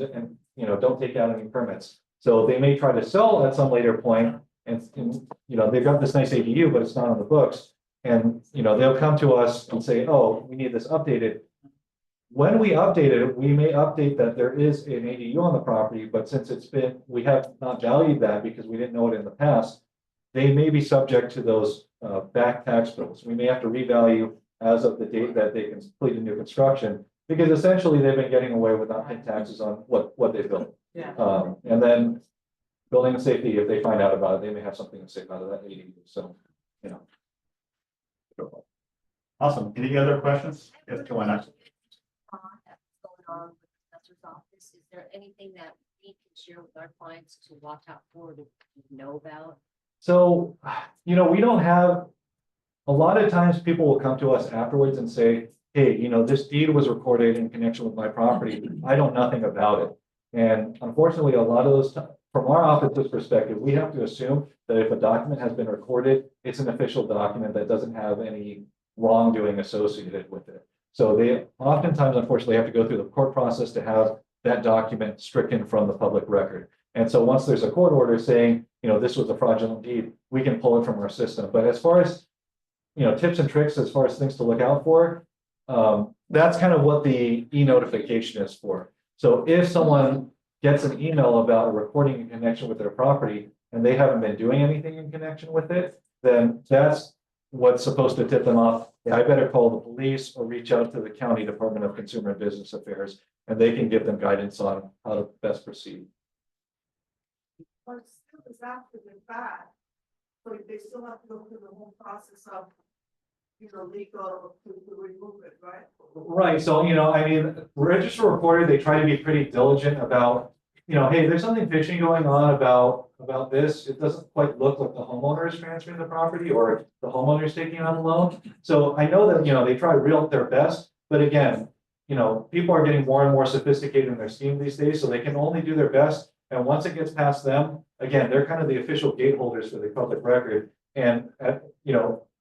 [SPEAKER 3] don't take out any permits. So they may try to sell at some later point, and they've got this nice ADU, but it's not on the books. And they'll come to us and say, oh, we need this updated. When we update it, we may update that there is an ADU on the property, but since we have not valued that because we didn't know it in the past, they may be subject to those back tax bills. We may have to revalue as of the date that they complete a new construction, because essentially they've been getting away with not paying taxes on what they built.
[SPEAKER 2] Yeah.
[SPEAKER 3] And then building and safety, if they find out about it, they may have something to say about that ADU. So,
[SPEAKER 1] Awesome. Any other questions? Yes, Joanna.
[SPEAKER 5] That's going on with the assessor's office. Is there anything that we can share with our clients to watch out for, to know about?
[SPEAKER 3] So, we don't have, a lot of times people will come to us afterwards and say, hey, this deed was recorded in connection with my property. I know nothing about it. And unfortunately, a lot of those, from our office's perspective, we have to assume that if a document has been recorded, it's an official document that doesn't have any wrongdoing associated with it. So they oftentimes, unfortunately, have to go through the court process to have that document stricken from the public record. And so once there's a court order saying, this was a fraudulent deed, we can pull it from our system. But as far as, tips and tricks, as far as things to look out for, that's kind of what the e-notification is for. So if someone gets an email about a recording in connection with their property and they haven't been doing anything in connection with it, then that's what's supposed to tip them off. Yeah, I better call the police or reach out to the County Department of Consumer and Business Affairs, and they can give them guidance on how to best proceed.
[SPEAKER 6] But it still is after the fact, so they still have to go through the whole process of, legal to remove it, right?
[SPEAKER 3] Right, so, register reporter, they try to be pretty diligent about, hey, there's something fishy going on about this. It doesn't quite look like the homeowner is transferring the property or the homeowner is taking on a loan. So I know that, they try their best, but again, people are getting more and more sophisticated in their scheme these days, so they can only do their best. And once it gets past them, again, they're kind of the official gateholders for the public record. And,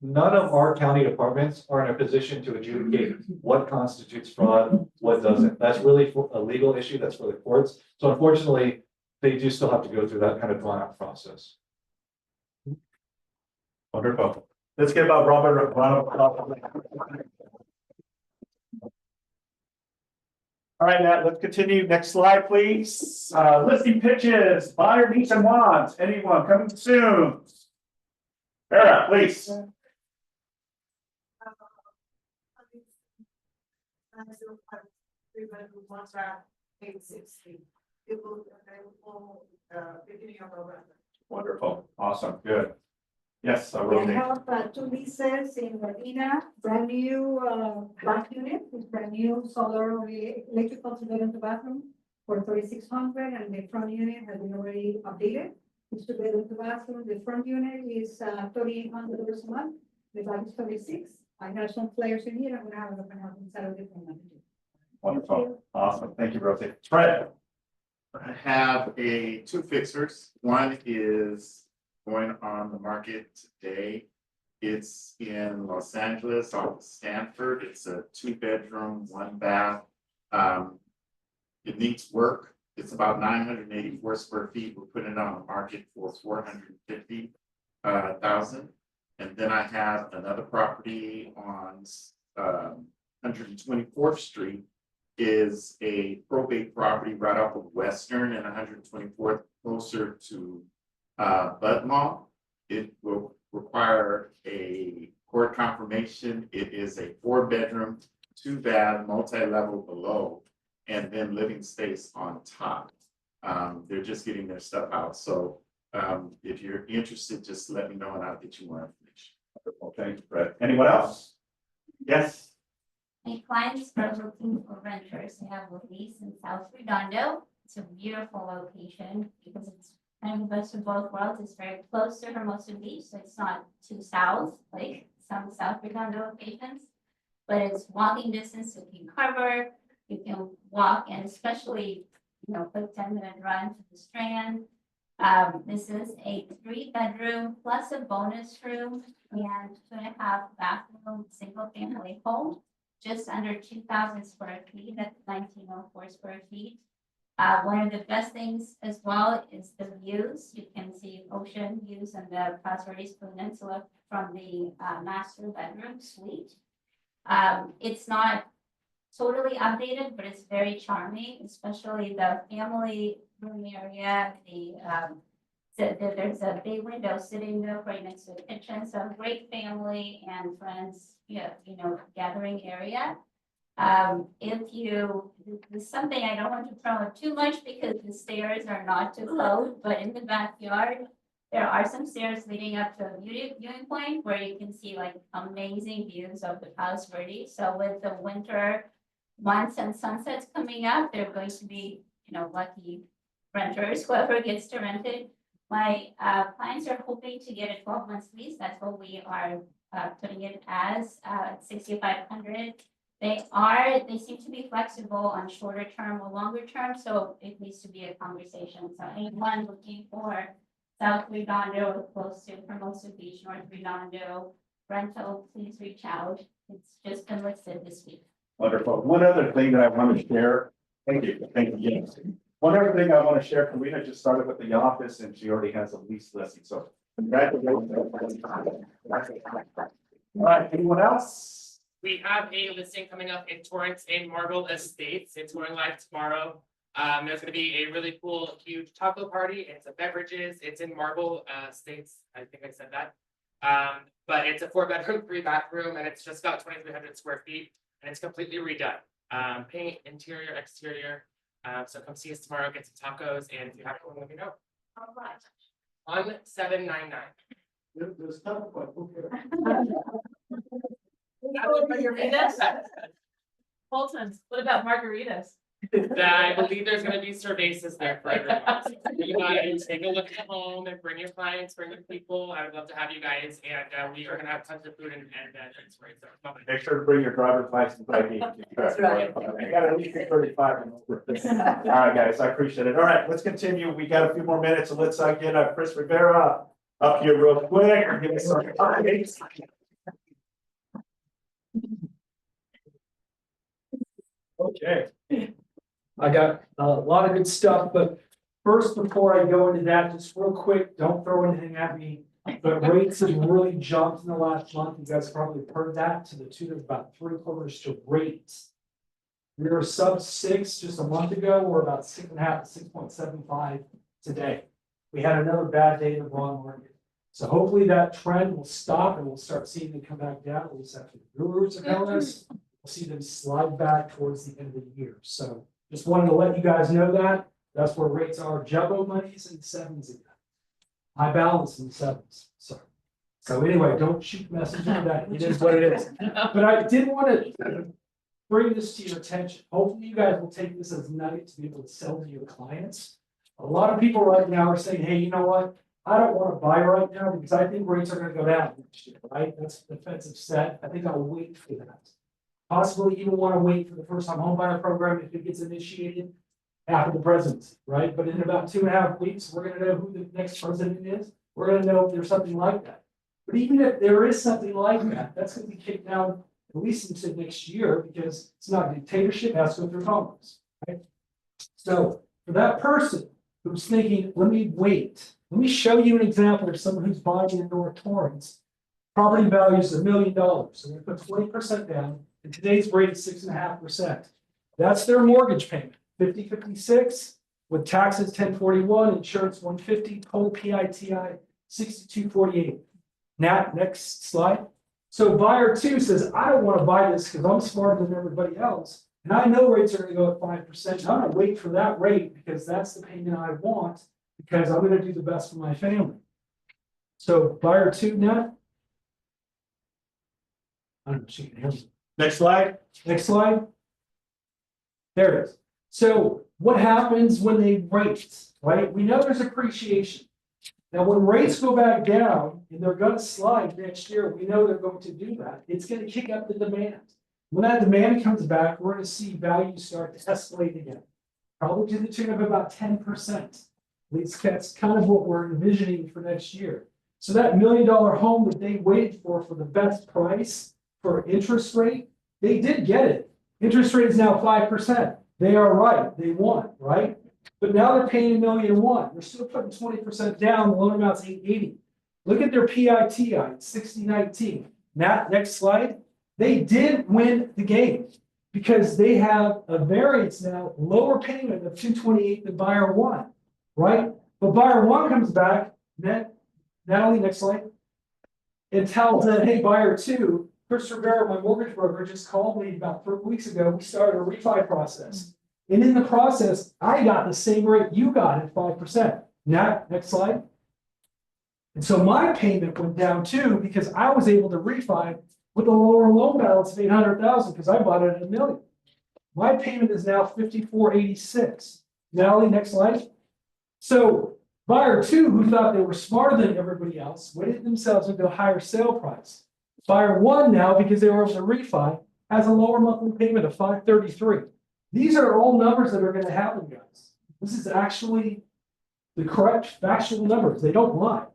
[SPEAKER 3] none of our county departments are in a position to adjudicate what constitutes fraud, what doesn't. That's really a legal issue. That's for the courts. So unfortunately, they do still have to go through that kind of drawn out process.
[SPEAKER 1] Wonderful. Let's get about Robert. All right, Matt, let's continue. Next slide, please. Listing pitches, buyer needs and wants. Anyone coming soon? Vera, please.
[SPEAKER 6] Beginning of November.
[SPEAKER 1] Wonderful. Awesome. Good. Yes, I
[SPEAKER 2] We
[SPEAKER 1] will.
[SPEAKER 2] have 2 leases in Medina, brand new bath unit, with brand new solar electrical to the bathroom for 3,600, and the front unit has been already updated. It's to bed into bathroom. The front unit is $3,800 a month. The back is 36. I have some flares in here. I'm gonna have an open house inside of the front.
[SPEAKER 1] Wonderful. Awesome. Thank you, Rosie. Fred.
[SPEAKER 7] I have two fixers. One is going on the market today. It's in Los Angeles off of Stanford. It's a 2-bedroom, 1 bath. It needs work. It's about 984 square feet. We're putting it on the market for 450,000. And then I have another property on 124th Street. Is a probate property right off of Western and 124th, closer to Budmont. It will require a court confirmation. It is a 4-bedroom, 2-bath, multi-level below, and then living space on top. They're just getting their stuff out. So if you're interested, just let me know and I'll get you more information.
[SPEAKER 1] Wonderful. Thank you, Fred. Anyone else? Yes.
[SPEAKER 8] My clients are looking for renters to have a lease in South Redondo. It's a beautiful location because it's kind of the best of both worlds. It's very close to Hermosa Beach, so it's not too south like some South Redondo locations. But it's walking distance to King Harbor. You can walk, and especially, quick 10-minute run to the Strand. This is a 3-bedroom plus a bonus room and 2.5-bathroom single family home. Just under 2,000 square feet at 1904 square feet. One of the best things as well is the views. You can see ocean views and the Cazares Peninsula from the master bedroom suite. It's not totally updated, but it's very charming, especially the family room area. There's a bay window sitting there right next to the kitchen, so great family and friends, gathering area. There's something I don't want to promote too much because the stairs are not too close, but in the backyard, there are some stairs leading up to a viewing point where you can see like amazing views of the Palos Verdes. So with the winter months and sunsets coming up, they're going to be, lucky renters, whoever gets to rent it. My clients are hoping to get a 12-month lease. That's what we are putting it as 6,500. They seem to be flexible on shorter term or longer term, so it needs to be a conversation. So anyone looking for South Redondo, close to Hermosa Beach, North Redondo rental, please reach out. It's just been listed this week.
[SPEAKER 1] Wonderful. One other thing that I want to share. Thank you. Yes. One other thing I want to share. Karina just started with the office and she already has a lease listing. So congratulations. All right. Anyone else?
[SPEAKER 9] We have a listing coming up in Torrance and Marble Estates. It's going live tomorrow. There's going to be a really cool, huge taco party. It's a beverages. It's in Marble Estates. I think I said that. But it's a 4-bedroom, 3-bathroom, and it's just about 2,300 square feet, and it's completely redone. Paint, interior, exterior. So come see us tomorrow. Get some tacos, and if you have one, let me know.
[SPEAKER 8] All right.
[SPEAKER 9] 1799.
[SPEAKER 1] There's another one.
[SPEAKER 10] Margaritas? Fulton's, what about margaritas?
[SPEAKER 9] I believe there's gonna be cervezas there for everyone. So you guys take a look at home and bring your clients, bring your people. I would love to have you guys, and we are gonna have tons of food and drinks for you. So come on.
[SPEAKER 1] Make sure to bring your driver's license ID.
[SPEAKER 10] That's right.
[SPEAKER 1] I got at least 35. All right, guys, I appreciate it. All right, let's continue. We got a few more minutes, so let's get Chris Rivera up here real quick and give us some updates.
[SPEAKER 11] Okay. I got a lot of good stuff, but first, before I go into that, just real quick, don't throw anything at me. But rates have really jumped in the last month. You guys probably heard that, to the tune of about 3/4 to rates. We were sub 6 just a month ago. We're about 6.5 to 6.75 today. We had another bad day in the bond market. So hopefully that trend will stop and we'll start seeing them come back down. At least after the gurus are telling us, we'll see them slide back towards the end of the year. So just wanted to let you guys know that. That's where rates are. Jumbo money's in the 7s again. High balance in the 7s. So anyway, don't shoot messages on that. It is what it is. But I did want to bring this to your attention. Hopefully you guys will take this as a nugget to be able to sell to your clients. A lot of people right now are saying, hey, you know what? I don't want to buy right now because I think rates are going to go down next year, right? That's the defensive set. I think I'll wait for that. Possibly even want to wait for the first time home buyer program if it gets initiated after the presidency, right? But in about 2.5 weeks, we're going to know who the next president is. We're going to know if there's something like that. But even if there is something like that, that's gonna be kicked down at least into next year, because it's not a dictatorship, it has to go through Congress, right? So for that person who's thinking, let me wait, let me show you an example of someone who's buying in North Torrance. Property value is $1 million, so they put 20% down, and today's rate is 6.5%. That's their mortgage payment, 5056, with taxes 1041, insurance 150, total PITI 6248. Now, next slide. So buyer 2 says, I don't want to buy this because I'm smarter than everybody else, and I know rates are going to go at 5%. I'm going to wait for that rate because that's the payment I want, because I'm going to do the best for my family. So buyer 2 now. I don't know, she can hear me.
[SPEAKER 1] Next slide.
[SPEAKER 11] Next slide. There it is. So what happens when they rate, right? We know there's appreciation. Now, when rates go back down and they're going to slide next year, we know they're going to do that. It's going to kick up the demand. When that demand comes back, we're going to see values start to escalate again, probably to the tune of about 10%. At least that's kind of what we're envisioning for next year. So that $1 million home that they waited for the best price for interest rate, they did get it. Interest rate is now 5%. They are right. They won, right? But now they're paying $1.1 million. They're still putting 20% down. The loan amount's $880. Look at their PITI, 6019. Now, next slide. They did win the game because they have a variance now, lower payment of $228 than buyer 1, right? But buyer 1 comes back, Natalie, next slide, and tells them, hey, buyer 2, Chris Rivera, my mortgage broker, just called me about 3 weeks ago. We started a refi process. And in the process, I got the same rate you got at 5%. Now, next slide. And so my payment went down too, because I was able to refi with a lower loan balance of $800,000 because I bought it at $1 million. My payment is now $54.86. Natalie, next slide. So buyer 2, who thought they were smarter than everybody else, weighted themselves into a higher sale price. Buyer 1 now, because they were able to refi, has a lower monthly payment of $533. These are all numbers that are going to happen, guys. This is actually the correct factual numbers. They don't lie.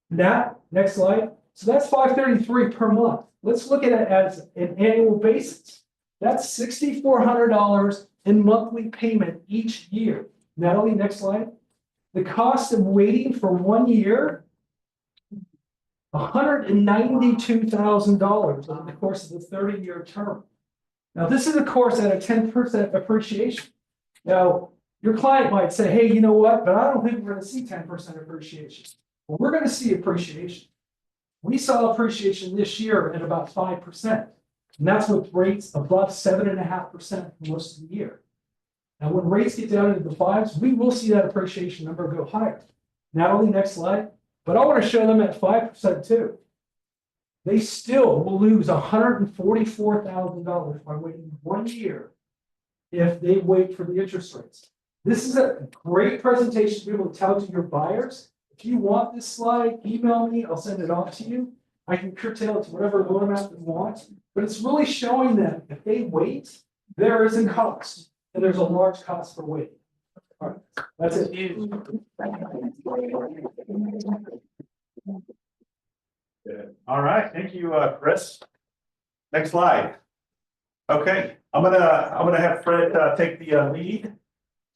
[SPEAKER 11] Next slide. So that's $533 per month. Let's look at it as an annual basis. That's $6,400 in monthly payment each year. Natalie, next slide. The cost of waiting for 1 year, $192,000 over the course of the 30-year term. Now, this is, of course, at a 10% appreciation. Now, your client might say, hey, you know what? But I don't think we're going to see 10% appreciation. Well, we're going to see appreciation. We saw appreciation this year at about 5%. And that's with rates above 7.5% most of the year. Now, when rates get down into the 5s, we will see that appreciation number go higher. Natalie, next slide. But I want to show them at 5% too. They still will lose $144,000 by waiting 1 year if they wait for the interest rates. This is a great presentation to be able to tell to your buyers. If you want this slide, email me, I'll send it off to you. I can curtail it to whatever loan amount you want, but it's really showing them if they wait, there is a cost, and there's a large cost for waiting. All right, that's it.
[SPEAKER 1] Good. All right, thank you, Chris. Next slide. Okay, I'm gonna have Fred take the lead.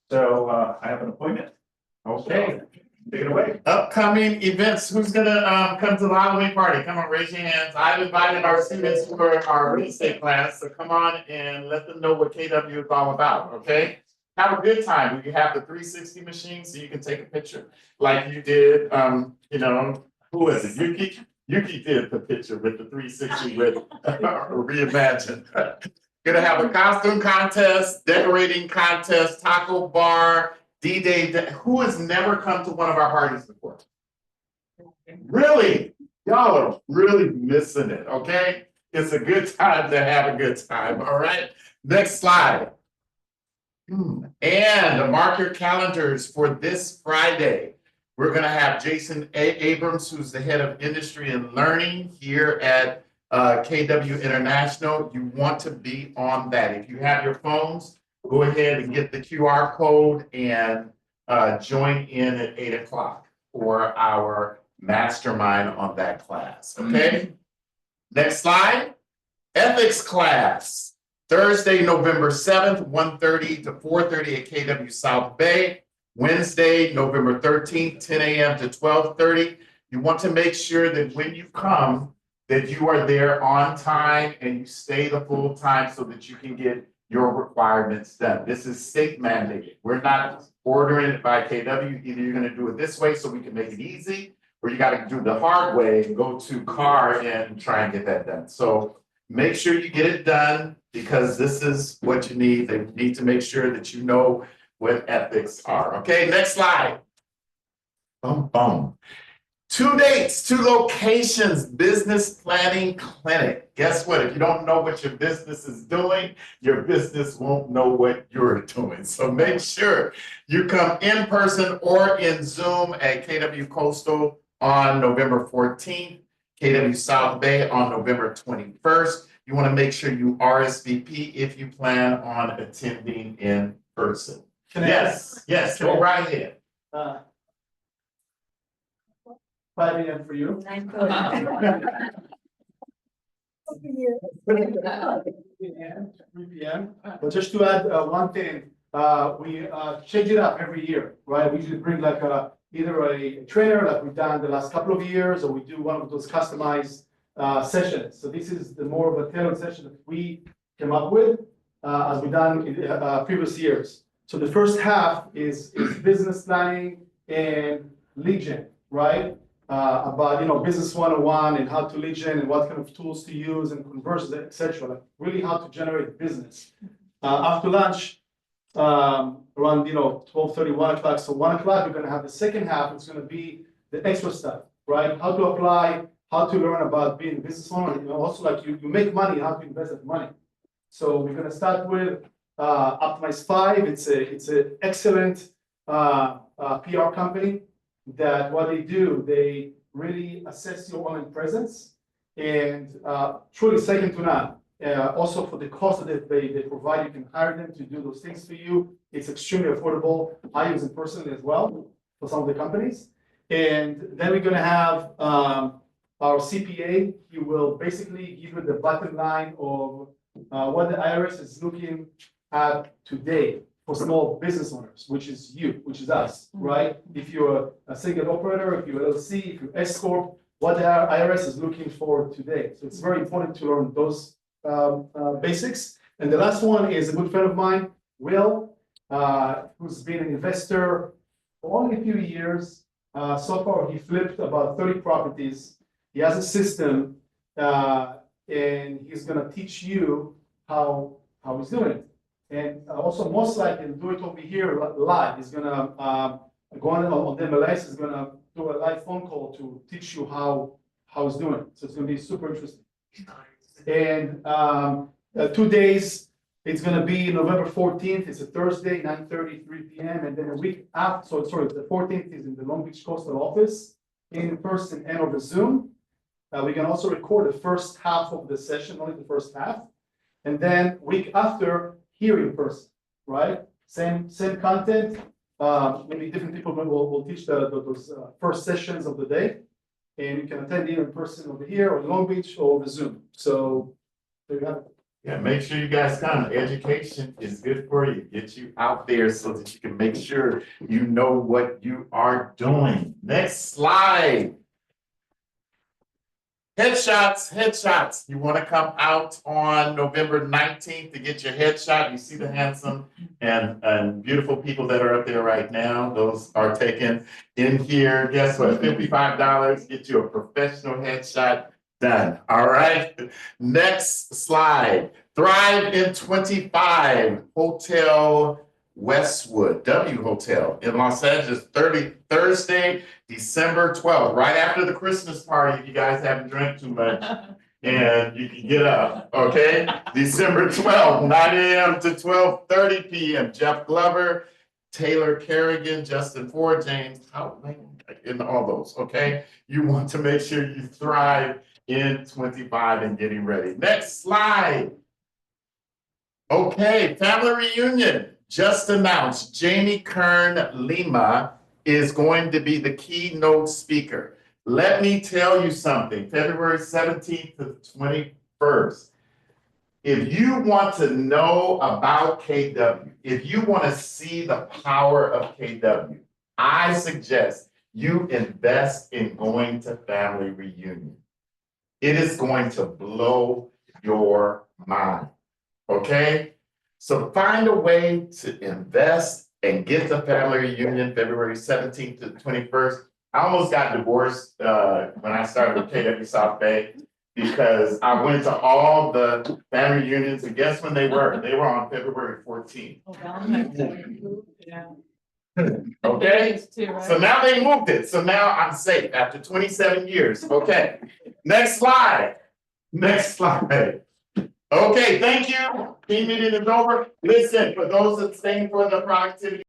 [SPEAKER 1] So I have an appointment. Okay, take it away.
[SPEAKER 7] Upcoming events, who's gonna come to the Halloween party? Come on, raise your hands. I've invited our students for our real estate class, so come on and let them know what KW is all about, okay? Have a good time. We can have the 360 machine so you can take a picture like you did, you know, who was it? Yuki did the picture with the 360 with Reimagine. Gonna have a costume contest, decorating contest, taco bar, D-Day. Who has never come to one of our parties before? Really? Y'all are really missing it, okay? It's a good time to have a good time, all right? Next slide. And mark your calendars for this Friday. We're gonna have Jason Abrams, who's the head of industry and learning here at KW International. You want to be on that. If you have your phones, go ahead and get the QR code and join in at 8 o'clock for our mastermind on that class, okay? Next slide. Ethics class, Thursday, November 7th, 1:30 to 4:30 at KW South Bay. Wednesday, November 13th, 10 a.m. to 12:30. You want to make sure that when you come, that you are there on time and you stay the full time so that you can get your requirements done. This is state mandated. We're not ordering it by KW. Either you're gonna do it this way so we can make it easy, or you gotta do the hard way and go to CAR and try and get that done. So make sure you get it done because this is what you need. They need to make sure that you know what ethics are. Okay, next slide. Boom, boom. 2 dates, 2 locations, business planning clinic. Guess what? If you don't know what your business is doing, your business won't know what you're doing. So make sure you come in person or in Zoom at KW Coastal on November 14th, KW South Bay on November 21st. You want to make sure you RSVP if you plan on attending in person. Yes, go right ahead.
[SPEAKER 4] 5 a.m. for you.
[SPEAKER 2] 9:30.
[SPEAKER 4] 3 p.m. But just to add one thing, we change it up every year, right? We usually bring like either a trainer like we've done the last couple of years, or we do one of those customized sessions. So this is the more of a tailored session that we came up with as we've done in previous years. So the first half is business planning and lead gen, right? About business 101 and how to lead gen and what kind of tools to use and conversions, etc. Like really how to generate business. After lunch, around 12:30, 1 o'clock. So 1 o'clock, we're gonna have the second half. It's gonna be the extra stuff, right? How to apply, how to learn about being a business owner. Also like you make money, how to invest that money. So we're gonna start with Optimize 5. It's an excellent PR company that what they do, they really assess your online presence and truly second to none. Also for the cost that they provide, you can hire them to do those things for you. It's extremely affordable. I use it personally as well for some of the companies. And then we're gonna have our CPA. He will basically give you the bottom line of what the IRS is looking at today for small business owners, which is you, which is us, right? If you're a single operator, if you're LLC, if you're S Corp, what the IRS is looking for today. So it's very important to learn those basics. And the last one is a good friend of mine, Will, who's been an investor for only a few years. So far, he flipped about 30 properties. He has a system, and he's gonna teach you how he's doing it. And also most likely he'll do it over here live. He's gonna go on the MLS, he's gonna do a live phone call to teach you how he's doing it. So it's gonna be super interesting. And 2 days, it's gonna be November 14th. It's a Thursday, 9:30, 3 p.m. And then a week after, so sorry, the 14th is in the Long Beach Coastal office, in person and over Zoom. We can also record the first half of the session, only the first half. And then week after, here in person, right? Same content. Maybe different people will teach those first sessions of the day. And you can attend either in person over here or Long Beach or over Zoom. So there you have it.
[SPEAKER 7] Yeah, make sure you guys come. Education is good for you. Get you out there so that you can make sure you know what you are doing. Next slide. Headshots. You want to come out on November 19th to get your headshot. You see the handsome and beautiful people that are up there right now. Those are taken in here. Guess what? $55, get you a professional headshot done. All right. Next slide. Thrive in 25 Hotel Westwood, W Hotel in Los Angeles, Thursday, December 12th, right after the Christmas party. If you guys haven't drank too much and you can get up, okay? December 12th, 9 a.m. to 12:30 p.m. Jeff Glover, Taylor Kerrigan, Justin Ford, James Houtman, in all those, okay? You want to make sure you thrive in 25 and getting ready. Next slide. Okay, family reunion. Just announced, Jamie Kern Lima is going to be the keynote speaker. let me tell you something, February 17th to the 21st. If you want to know about KW, if you want to see the power of KW, I suggest you invest in going to family reunion. It is going to blow your mind, okay? So find a way to invest and get to family reunion February 17th to the 21st. I almost got divorced when I started with KW South Bay because I went to all the family reunions, and guess when they were? They were on February 14th.
[SPEAKER 10] Yeah.
[SPEAKER 7] Okay?
[SPEAKER 10] Too, right?
[SPEAKER 7] So now they moved it. So now I'm safe after 27 years. Okay. Next slide. Next slide. Okay, thank you. Team meeting is over. Listen, for those that staying for the productivity